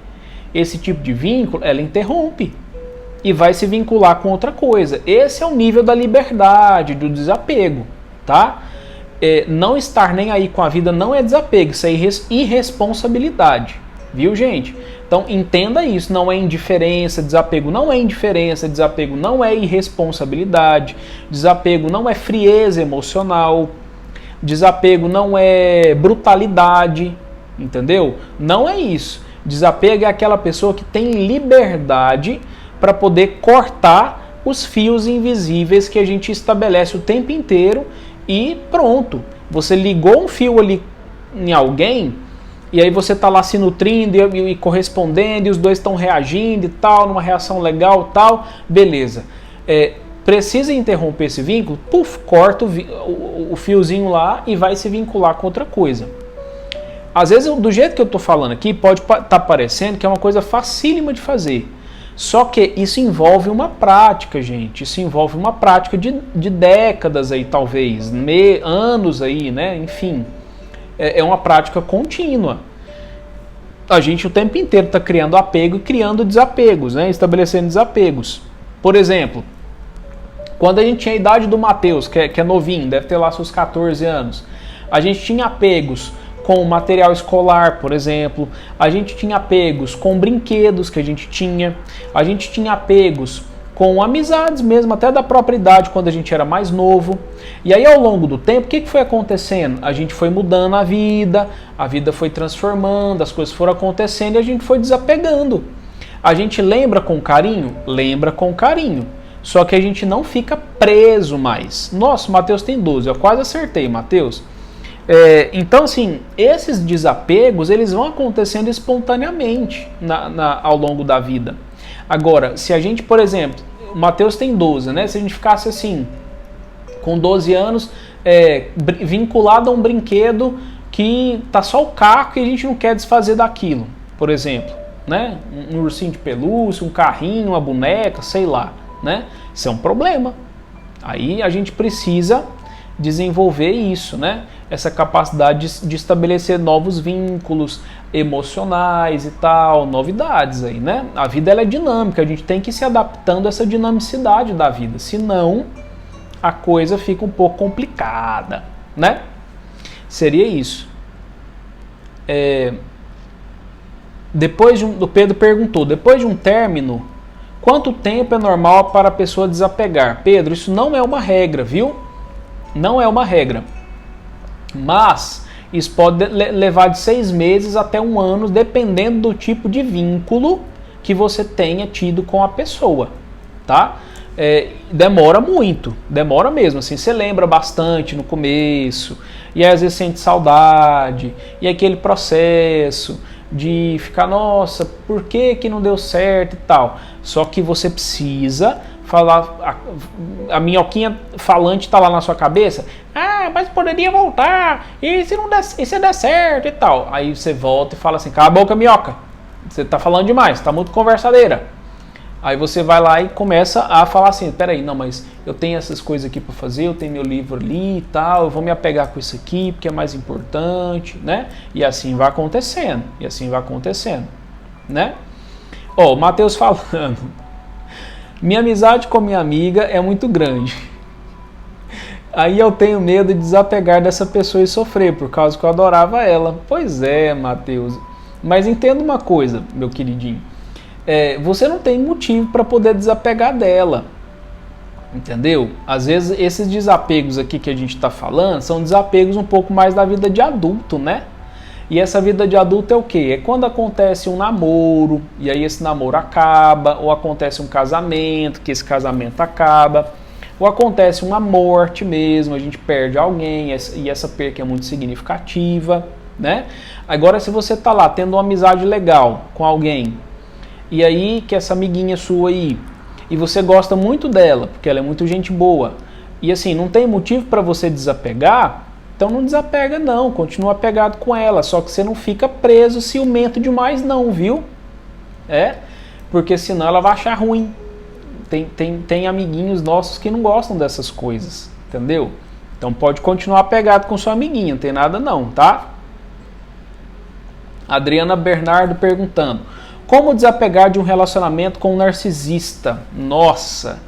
esse tipo de vínculo, ela interrompe e vai se vincular com outra coisa. Esse é o nível da liberdade, do desapego, tá? Não estar nem aí com a vida não é desapego, isso é irresponsabilidade, viu, gente? Então entenda isso, não é indiferença, desapego não é indiferença, desapego não é irresponsabilidade, desapego não é frieza emocional, desapego não é brutalidade, entendeu? Não é isso. Desapego é aquela pessoa que tem liberdade para poder cortar os fios invisíveis que a gente estabelece o tempo inteiro e pronto. Você ligou um fio ali em alguém e aí você está lá se nutrindo e correspondendo e os dois estão reagindo e tal, numa reação legal e tal, beleza. Precisa interromper esse vínculo, corta o fiozinho lá e vai se vincular com outra coisa. Às vezes, do jeito que eu estou falando aqui, pode estar parecendo que é uma coisa facílima de fazer. Só que isso envolve uma prática, gente. Isso envolve uma prática de décadas aí, talvez, anos aí, né? Enfim, é uma prática contínua. A gente o tempo inteiro está criando apego e criando desapegos, né? Estabelecendo desapegos. Por exemplo, quando a gente tinha a idade do Matheus, que é novinho, deve ter lá seus 14 anos, a gente tinha apegos com material escolar, por exemplo, a gente tinha apegos com brinquedos que a gente tinha apegos com amizades mesmo, até da própria idade, quando a gente era mais novo. E aí, ao longo do tempo, o que foi acontecendo? A gente foi mudando a vida foi transformando, as coisas foram acontecendo e a gente foi desapegando. A gente lembra com carinho? Lembra com carinho. Só que a gente não fica preso mais. Nossa, o Matheus tem 12, eu quase acertei, Matheus. Então, assim, esses desapegos, eles vão acontecendo espontaneamente ao longo da vida. Agora, se a gente, por exemplo, o Matheus tem 12, né? Se a gente ficasse assim, com 12 anos, vinculado a um brinquedo que tá só o caco e a gente não quer desfazer daquilo, por exemplo, né? Um ursinho de pelúcia, um carrinho, uma boneca, sei lá, né? Isso é um problema. Aí a gente precisa desenvolver isso, né? Essa capacidade de estabelecer novos vínculos emocionais e tal, novidades aí, né? A vida ela é dinâmica, a gente tem que ir se adaptando a essa dinamicidade da vida, senão a coisa fica um pouco complicada, né? Seria isso. O Pedro perguntou, depois de um término, quanto tempo é normal para a pessoa desapegar? Pedro, isso não é uma regra, viu? Não é uma regra. Mas isso pode levar de 6 meses até 1 ano, dependendo do tipo de vínculo que você tenha tido com a pessoa, tá? Demora muito, demora mesmo, assim, você lembra bastante no começo, e aí às vezes sente saudade, e aquele processo de ficar, nossa, por que não deu certo e tal. Só que você precisa falar, a minhoquinha falante está lá na sua cabeça, mas poderia voltar, e se der certo e tal. Aí você volta e fala assim, cala a boca, minhoca, você está falando demais, está muito conversadeira. Aí você vai lá e começa a falar assim, peraí, não, mas eu tenho essas coisas aqui para fazer, eu tenho meu livro ali e tal, eu vou me apegar com isso aqui porque é mais importante, né? E assim vai acontecendo, né? O Matheus falando, minha amizade com minha amiga é muito grande. Aí eu tenho medo de desapegar dessa pessoa e sofrer, por causa que eu adorava ela. Pois é, Matheus. Mas entenda uma coisa, meu queridinho. Você não tem motivo para poder desapegar dela. Entendeu? Às vezes esses desapegos aqui que a gente está falando são desapegos um pouco mais da vida de adulto, né? E essa vida de adulto é o quê? É quando acontece um namoro, e aí esse namoro acaba, ou acontece um casamento, que esse casamento acaba, ou acontece uma morte mesmo, a gente perde alguém, e essa perca é muito significativa, né? Agora, se você está lá tendo uma amizade legal com alguém, e aí que essa amiguinha sua aí, e você gosta muito dela, porque ela é muito gente boa, E assim, não tem motivo para você desapegar, então não desapega não, continua apegado com ela, só que você não fica preso, ciumento demais não, viu? Porque senão ela vai achar ruim. Tem amiguinhos nossos que não gostam dessas coisas, entendeu? Então pode continuar apegado com sua amiguinha, não tem nada não, tá? Adriana Bernardo perguntando: como desapegar de um relacionamento com um narcisista? Nossa,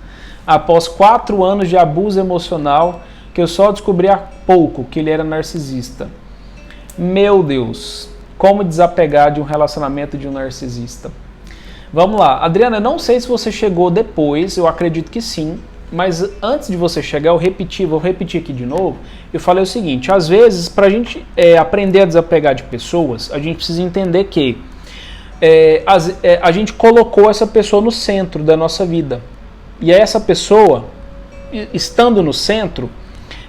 após 4 anos de abuso emocional, que eu só descobri há pouco que ele era narcisista. Meu Deus, como desapegar de um relacionamento de um narcisista? Vamos lá, Adriana, não sei se você chegou depois, eu acredito que sim, mas antes de você chegar, vou repetir aqui de novo, eu falei o seguinte: às vezes, para a gente aprender a desapegar de pessoas, a gente precisa entender que a gente colocou essa pessoa no centro da nossa vida. E essa pessoa, estando no centro,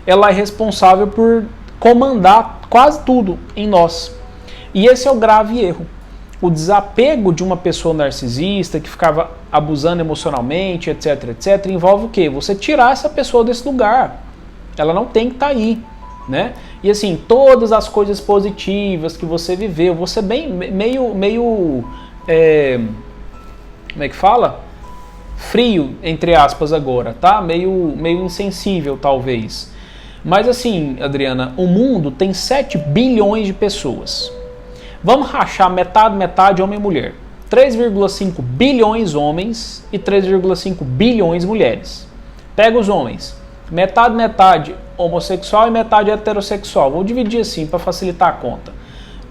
ela é responsável por comandar quase tudo em nós. E esse é o grave erro. O desapego de uma pessoa narcisista que ficava abusando emocionalmente, etc, etc, envolve o quê? Você tirar essa pessoa desse lugar. Ela não tem que estar aí, né? E assim, todas as coisas positivas que você viveu, você meio como é que fala? Frio, entre aspas agora, tá? Meio insensível, talvez. Mas assim, Adriana, o mundo tem 7 bilhões de pessoas. Vamos rachar metade homem e mulher. 3,5 bilhões homens e 3,5 bilhões mulheres. Pega os homens. Metade homossexual e metade heterossexual. Vou dividir assim para facilitar a conta.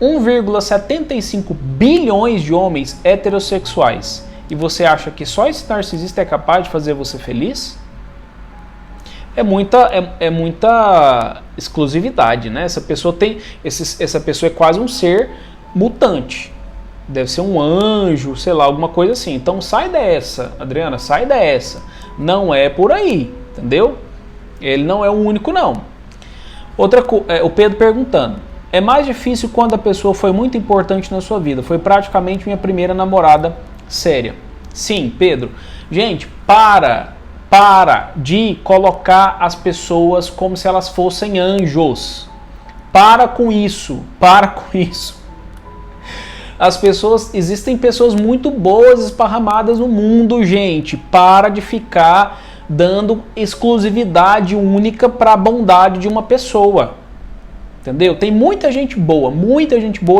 1,75 bilhões de homens heterossexuais. E você acha que só esse narcisista é capaz de fazer você feliz? É muita exclusividade, né? Essa pessoa é quase um ser mutante. Deve ser um anjo, sei lá, alguma coisa assim. Então sai dessa, Adriana, sai dessa. Não é por aí, entendeu? Ele não é o único, não. O Pedro perguntando: é mais difícil quando a pessoa foi muito importante na sua vida? Foi praticamente minha primeira namorada séria. Sim, Pedro. Gente, para de colocar as pessoas como se elas fossem anjos. Para com isso. Existem pessoas muito boas esparramadas no mundo, gente. Para de ficar dando exclusividade única para a bondade de uma pessoa. Entendeu? Tem muita gente boa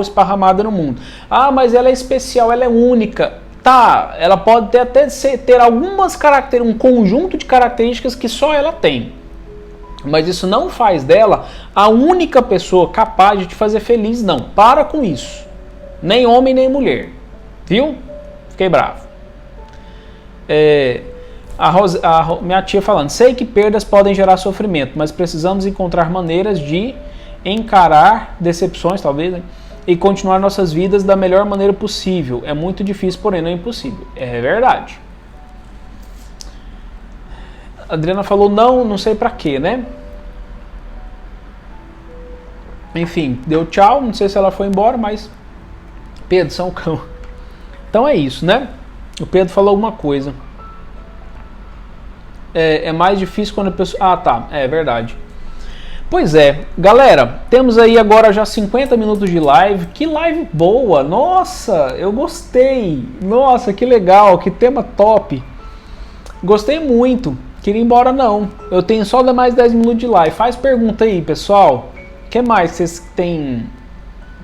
esparramada no mundo. Ah, mas ela é especial, ela é única. Tá, ela pode ter algumas características, um conjunto de características que só ela tem. Mas isso não faz dela a única pessoa capaz de te fazer feliz, não. Para com isso. Nem homem, nem mulher. Viu? Fiquei bravo. Minha tia falando: sei que perdas podem gerar sofrimento, mas precisamos encontrar maneiras de encarar decepções, talvez, né? E continuar nossas vidas da melhor maneira possível. É muito difícil, porém não é impossível. É verdade. A Adriana falou não sei pra quê, né? Enfim, deu tchau. Não sei se ela foi embora, mas Pedro, são cão. Então é isso, né? O Pedro falou alguma coisa. É mais difícil quando a pessoa... Ah, tá. É verdade. Pois é, galera, temos aí agora já 50 minutos de live. Que live boa! Nossa, eu gostei! Nossa, que legal, que tema top! Gostei muito. Queria ir embora não. Eu tenho só mais 10 minutos de live. Faz pergunta aí, pessoal. O que mais vocês têm?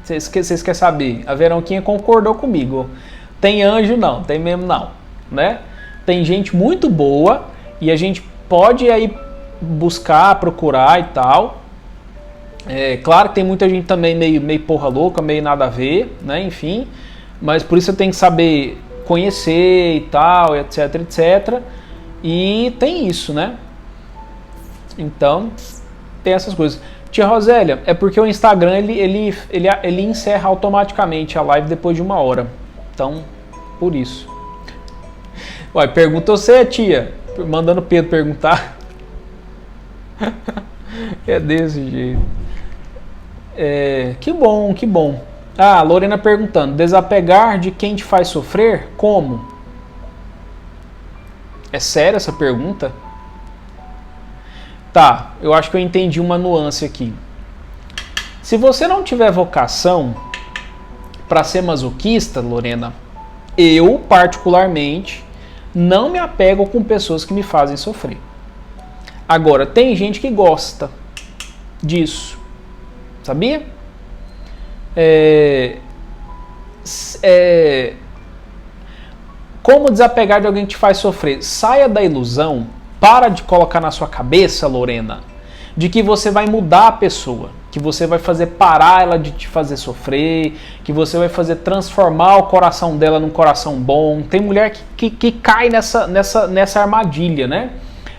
Vocês querem saber? A Veronquinha concordou comigo. Tem anjo não, tem mesmo não, né? Tem gente muito boa e a gente pode aí buscar, procurar e tal. Claro que tem muita gente também meio porra louca, meio nada a ver, né? Enfim, mas por isso você tem que saber conhecer e tal, etc, etc. E tem isso, né? Então, tem essas coisas. Tia Rosélia, é porque o Instagram ele encerra automaticamente a live depois de 1 hora. Então, por isso. Ué, pergunta você, tia. Mandando o Pedro perguntar. É desse jeito. Que bom, que bom. Ah, Lorena perguntando: desapegar de quem te faz sofrer? Como? É séria essa pergunta? Tá, eu acho que eu entendi uma nuance aqui. Se você não tiver vocação para ser masoquista, Lorena, eu, particularmente, não me apego com pessoas que me fazem sofrer. Agora, tem gente que gosta disso, sabia? Como desapegar de alguém que te faz sofrer? Saia da ilusão, para de colocar na sua cabeça, Lorena, de que você vai mudar a pessoa, que você vai fazer parar ela de te fazer sofrer, que você vai fazer transformar o coração dela num coração bom. Tem mulher que cai nessa armadilha, né?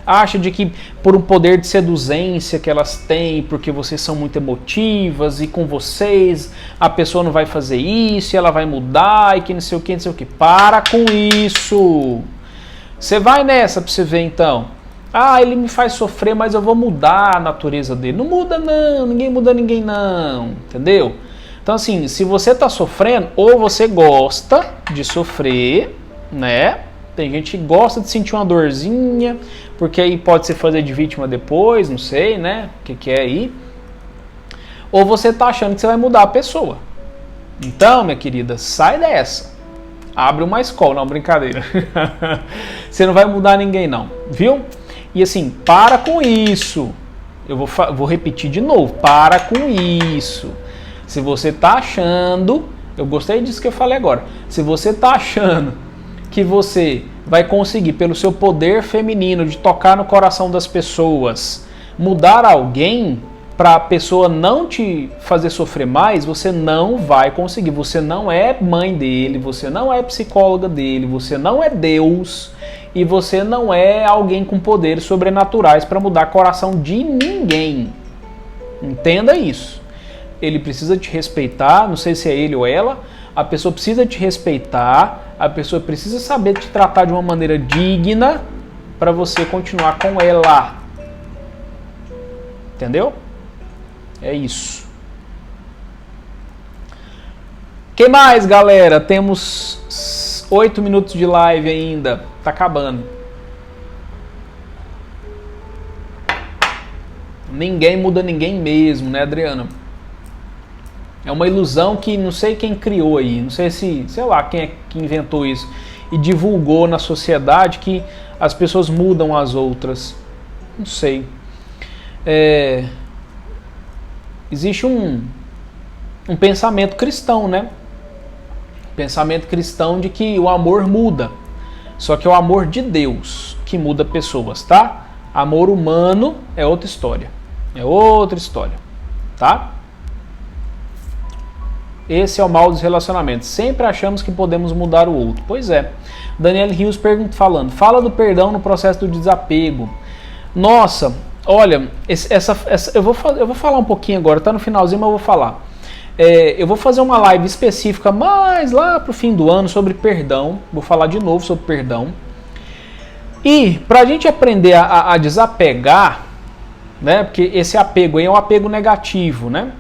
Acha de que por um poder de seduzência que elas têm, porque vocês são muito emotivas e com vocês a pessoa não vai fazer isso e ela vai mudar e que não sei o que, não sei o que. Para com isso! Você vai nessa pra você ver então. Ah, ele me faz sofrer, mas eu vou mudar a natureza dele. Não muda não, ninguém muda ninguém não, entendeu? Então assim, se você tá sofrendo, ou você gosta de sofrer, né? Tem gente que gosta de sentir uma dorzinha, porque aí pode se fazer de vítima depois, não sei, né? O que é aí. Ou você tá achando que você vai mudar a pessoa. Então, minha querida, sai dessa. Abre uma escola, não, brincadeira. Você não vai mudar ninguém não, viu? E assim, para com isso. Eu vou repetir de novo, para com isso. Se você tá achando, eu gostei disso que eu falei agora. Se você tá achando que você vai conseguir, pelo seu poder feminino de tocar no coração das pessoas, mudar alguém para a pessoa não te fazer sofrer mais, você não vai conseguir. Você não é mãe dele, você não é psicóloga dele, você não é Deus e você não é alguém com poderes sobrenaturais para mudar o coração de ninguém. Entenda isso. Ele precisa te respeitar, não sei se é ele ou ela, a pessoa precisa te respeitar, a pessoa precisa saber te tratar de uma maneira digna para você continuar com ela. Entendeu? É isso. Que mais, galera? Temos 8 minutos de live ainda. Tá acabando. Ninguém muda ninguém mesmo, né, Adriana? É uma ilusão que não sei quem criou aí, não sei se, sei lá, quem é que inventou isso e divulgou na sociedade que as pessoas mudam as outras. Não sei. Existe um pensamento cristão, né? Pensamento cristão de que o amor muda. Só que é o amor de Deus que muda pessoas, tá? Amor humano é outra história. É outra história, tá? Esse é o mal dos relacionamentos. Sempre achamos que podemos mudar o outro. Pois é. Daniel Rios falando. Fala do perdão no processo do desapego. Nossa, olha, eu vou falar um pouquinho agora. Tá no finalzinho, mas eu vou falar. Eu vou fazer uma live específica mais lá pro fim do ano sobre perdão. Vou falar de novo sobre perdão. E pra gente aprender a desapegar, né? Porque esse apego aí é um apego negativo, né?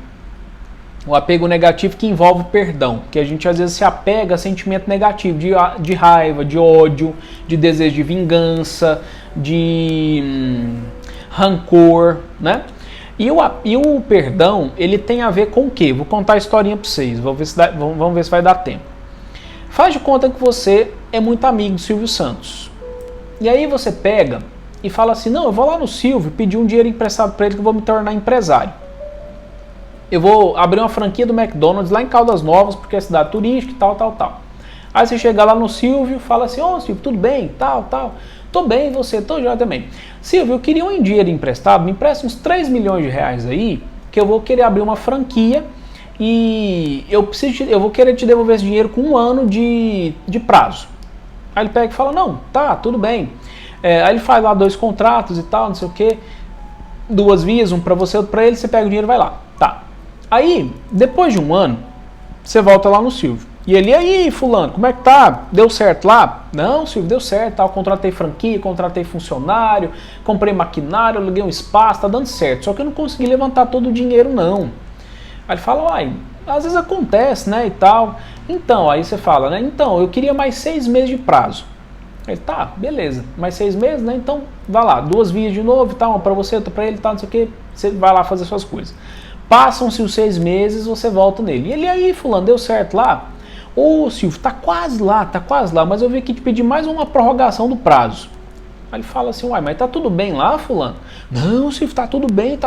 O apego negativo que envolve perdão, que a gente às vezes se apega a sentimento negativo, de raiva, de ódio, de desejo de vingança, de rancor, né? E o perdão, ele tem a ver com o quê? Vou contar a historinha para vocês, vamos ver se vai dar tempo. Faz de conta que você é muito amigo do Silvio Santos. E aí você pega e fala assim, não, eu vou lá no Silvio pedir um dinheiro emprestado para ele que eu vou me tornar empresário. Eu vou abrir uma franquia do McDonald's lá em Caldas Novas, porque é cidade turística e tal, tal, tal. Aí você chega lá no Silvio, fala assim, ô Silvio, tudo bem, tal, tal. Tô bem, você, tô já também. Silvio, eu queria um dinheiro emprestado, me empresta uns 3 milhões de reais aí, que eu vou querer abrir uma franquia e eu vou querer te devolver esse dinheiro com 1 ano de prazo. Aí ele pega e fala, não, tá, tudo bem. Aí ele faz lá 2 contratos e tal, não sei o que, 2 vias, um pra você, outro pra ele, você pega o dinheiro e vai lá. Tá. Aí, depois de 1 ano, você volta lá no Silvio. E ele, e aí, fulano, como é que tá? Deu certo lá? Não, Silvio, deu certo, tá? Eu contratei franquia, contratei funcionário, comprei maquinário, aluguei um espaço, tá dando certo. Só que eu não consegui levantar todo o dinheiro, não. Aí ele fala, uai, às vezes acontece, né, e tal. Então, aí você fala, né, então, eu queria mais 6 meses de prazo. Ele, tá, beleza, mais 6 meses, né? Então, vai lá, 2 vias de novo, tá, uma pra você, outra pra ele, tá, não sei o que, você vai lá fazer suas coisas. Passam-se os 6 meses, você volta nele. E ele, aí, fulano, deu certo lá? Ô, Silvio, tá quase lá, mas eu vim aqui te pedir mais uma prorrogação do prazo. Aí ele fala assim, uai, mas tá tudo bem lá, fulano? Não, Silvio, tá tudo bem,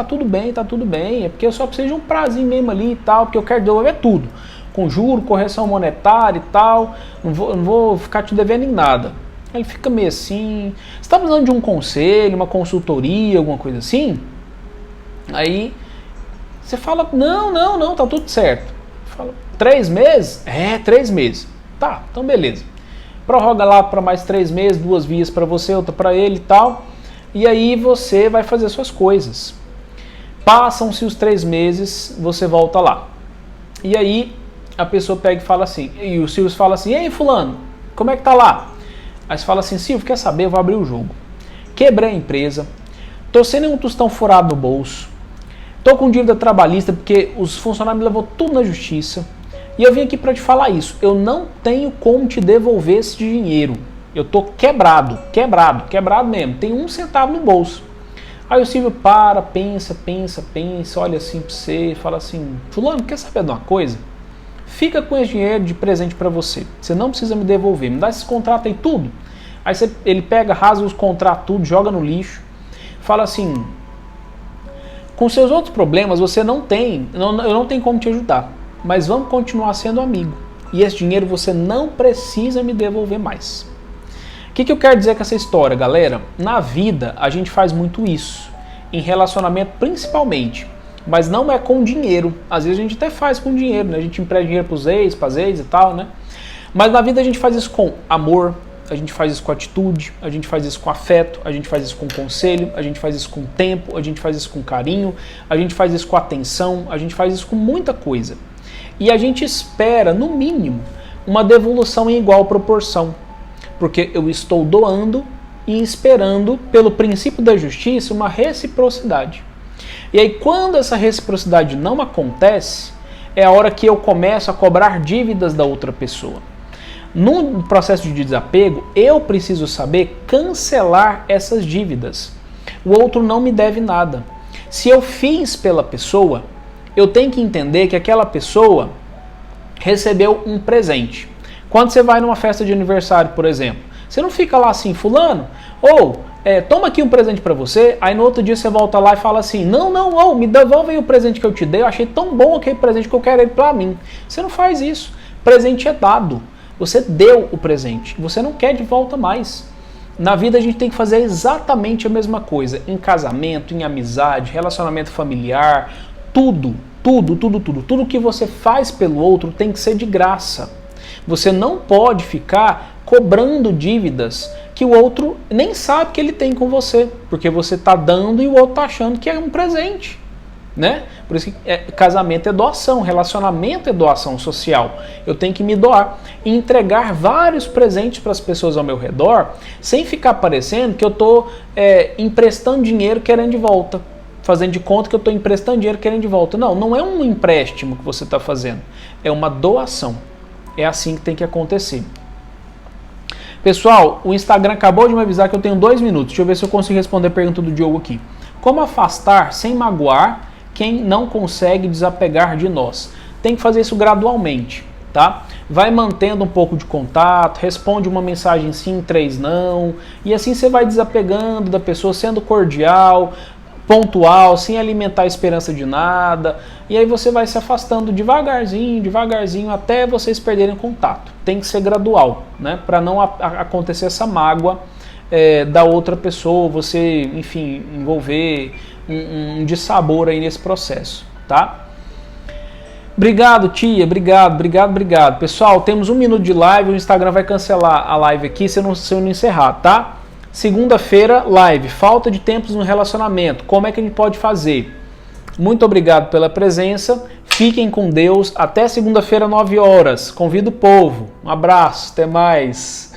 é porque eu só preciso de um prazinho mesmo ali e tal, porque eu quero devolver tudo. Com juro, correção monetária e tal, não vou ficar te devendo em nada. Aí ele fica meio assim, você tá precisando de um conselho, uma consultoria, alguma coisa assim? Aí você fala, não, tá tudo certo. Fala, 3 meses? É, 3 meses. Tá, então beleza. Prorroga lá para mais 3 meses, 2 vias para você, outra para ele e tal. E aí você vai fazer suas coisas. Passam-se os 3 meses, você volta lá. E aí a pessoa pega e fala assim, e o Silvio fala assim, e aí fulano, como é que tá lá? Aí você fala assim, Silvio, quer saber? Eu vou abrir o jogo. Quebrei a empresa, tô sem nenhum tostão furado no bolso, tô com dívida trabalhista porque os funcionários me levou tudo na justiça. E eu vim aqui para te falar isso, eu não tenho como te devolver esse dinheiro. Eu tô quebrado mesmo, tem 1 centavo no bolso. Aí o Silvio para, pensa, olha assim pra você, fala assim, fulano, quer saber de uma coisa? Fica com esse dinheiro de presente para você, você não precisa me devolver, me dá esse contrato aí tudo. Aí ele pega, rasga os contratos tudo, joga no lixo, fala assim, com seus outros problemas você eu não tenho como te ajudar. Mas vamos continuar sendo amigo. E esse dinheiro você não precisa me devolver mais. O que eu quero dizer com essa história, galera? Na vida, a gente faz muito isso. Em relacionamento, principalmente. Mas não é com dinheiro. Às vezes a gente até faz com dinheiro, né? A gente empresta dinheiro pros ex, pras ex e tal, né? Mas na vida a gente faz isso com amor, a gente faz isso com atitude, a gente faz isso com afeto, a gente faz isso com conselho, a gente faz isso com tempo, a gente faz isso com carinho, a gente faz isso com atenção, a gente faz isso com muita coisa. E a gente espera, no mínimo, uma devolução em igual proporção. Porque eu estou doando e esperando, pelo princípio da justiça, uma reciprocidade. E aí, quando essa reciprocidade não acontece, é a hora que eu começo a cobrar dívidas da outra pessoa. No processo de desapego, eu preciso saber cancelar essas dívidas. O outro não me deve nada. Se eu fiz pela pessoa, eu tenho que entender que aquela pessoa recebeu um presente. Quando você vai numa festa de aniversário, por exemplo, você não fica lá assim, fulano, toma aqui um presente para você, aí no outro dia você volta lá e fala assim, não, me devolve aí o presente que eu te dei, eu achei tão bom aquele presente que eu quero ele para mim. Você não faz isso. Presente é dado. Você deu o presente, você não quer de volta mais. Na vida a gente tem que fazer exatamente a mesma coisa. Em casamento, em amizade, relacionamento familiar, tudo que você faz pelo outro tem que ser de graça. Você não pode ficar cobrando dívidas que o outro nem sabe que ele tem com você, porque você está dando e o outro está achando que é um presente, né? Por isso que casamento é doação, relacionamento é doação social. Eu tenho que me doar e entregar vários presentes para as pessoas ao meu redor, sem ficar parecendo que eu estou emprestando dinheiro querendo de volta. Fazendo de conta que eu estou emprestando dinheiro querendo de volta. Não é um empréstimo que você está fazendo. É uma doação. É assim que tem que acontecer. Pessoal, o Instagram acabou de me avisar que eu tenho 2 minutos. Deixa eu ver se eu consigo responder a pergunta do Diogo aqui. Como afastar sem magoar quem não consegue desapegar de nós? Tem que fazer isso gradualmente, tá? Vai mantendo um pouco de contato, responde uma mensagem sim, 3 não. E assim você vai desapegando da pessoa, sendo cordial, pontual, sem alimentar a esperança de nada, e aí você vai se afastando devagarzinho, até vocês perderem contato. Tem que ser gradual, né? Para não acontecer essa mágoa da outra pessoa, você, enfim, envolver um dissabor aí nesse processo, tá? Obrigado, tia, obrigado. Pessoal, temos 1 minuto de live, o Instagram vai cancelar a live aqui se eu não encerrar, tá? Segunda-feira, live, falta de tempos no relacionamento, como é que a gente pode fazer? Muito obrigado pela presença, fiquem com Deus, até segunda-feira, 9 horas, convido o povo, um abraço, até mais.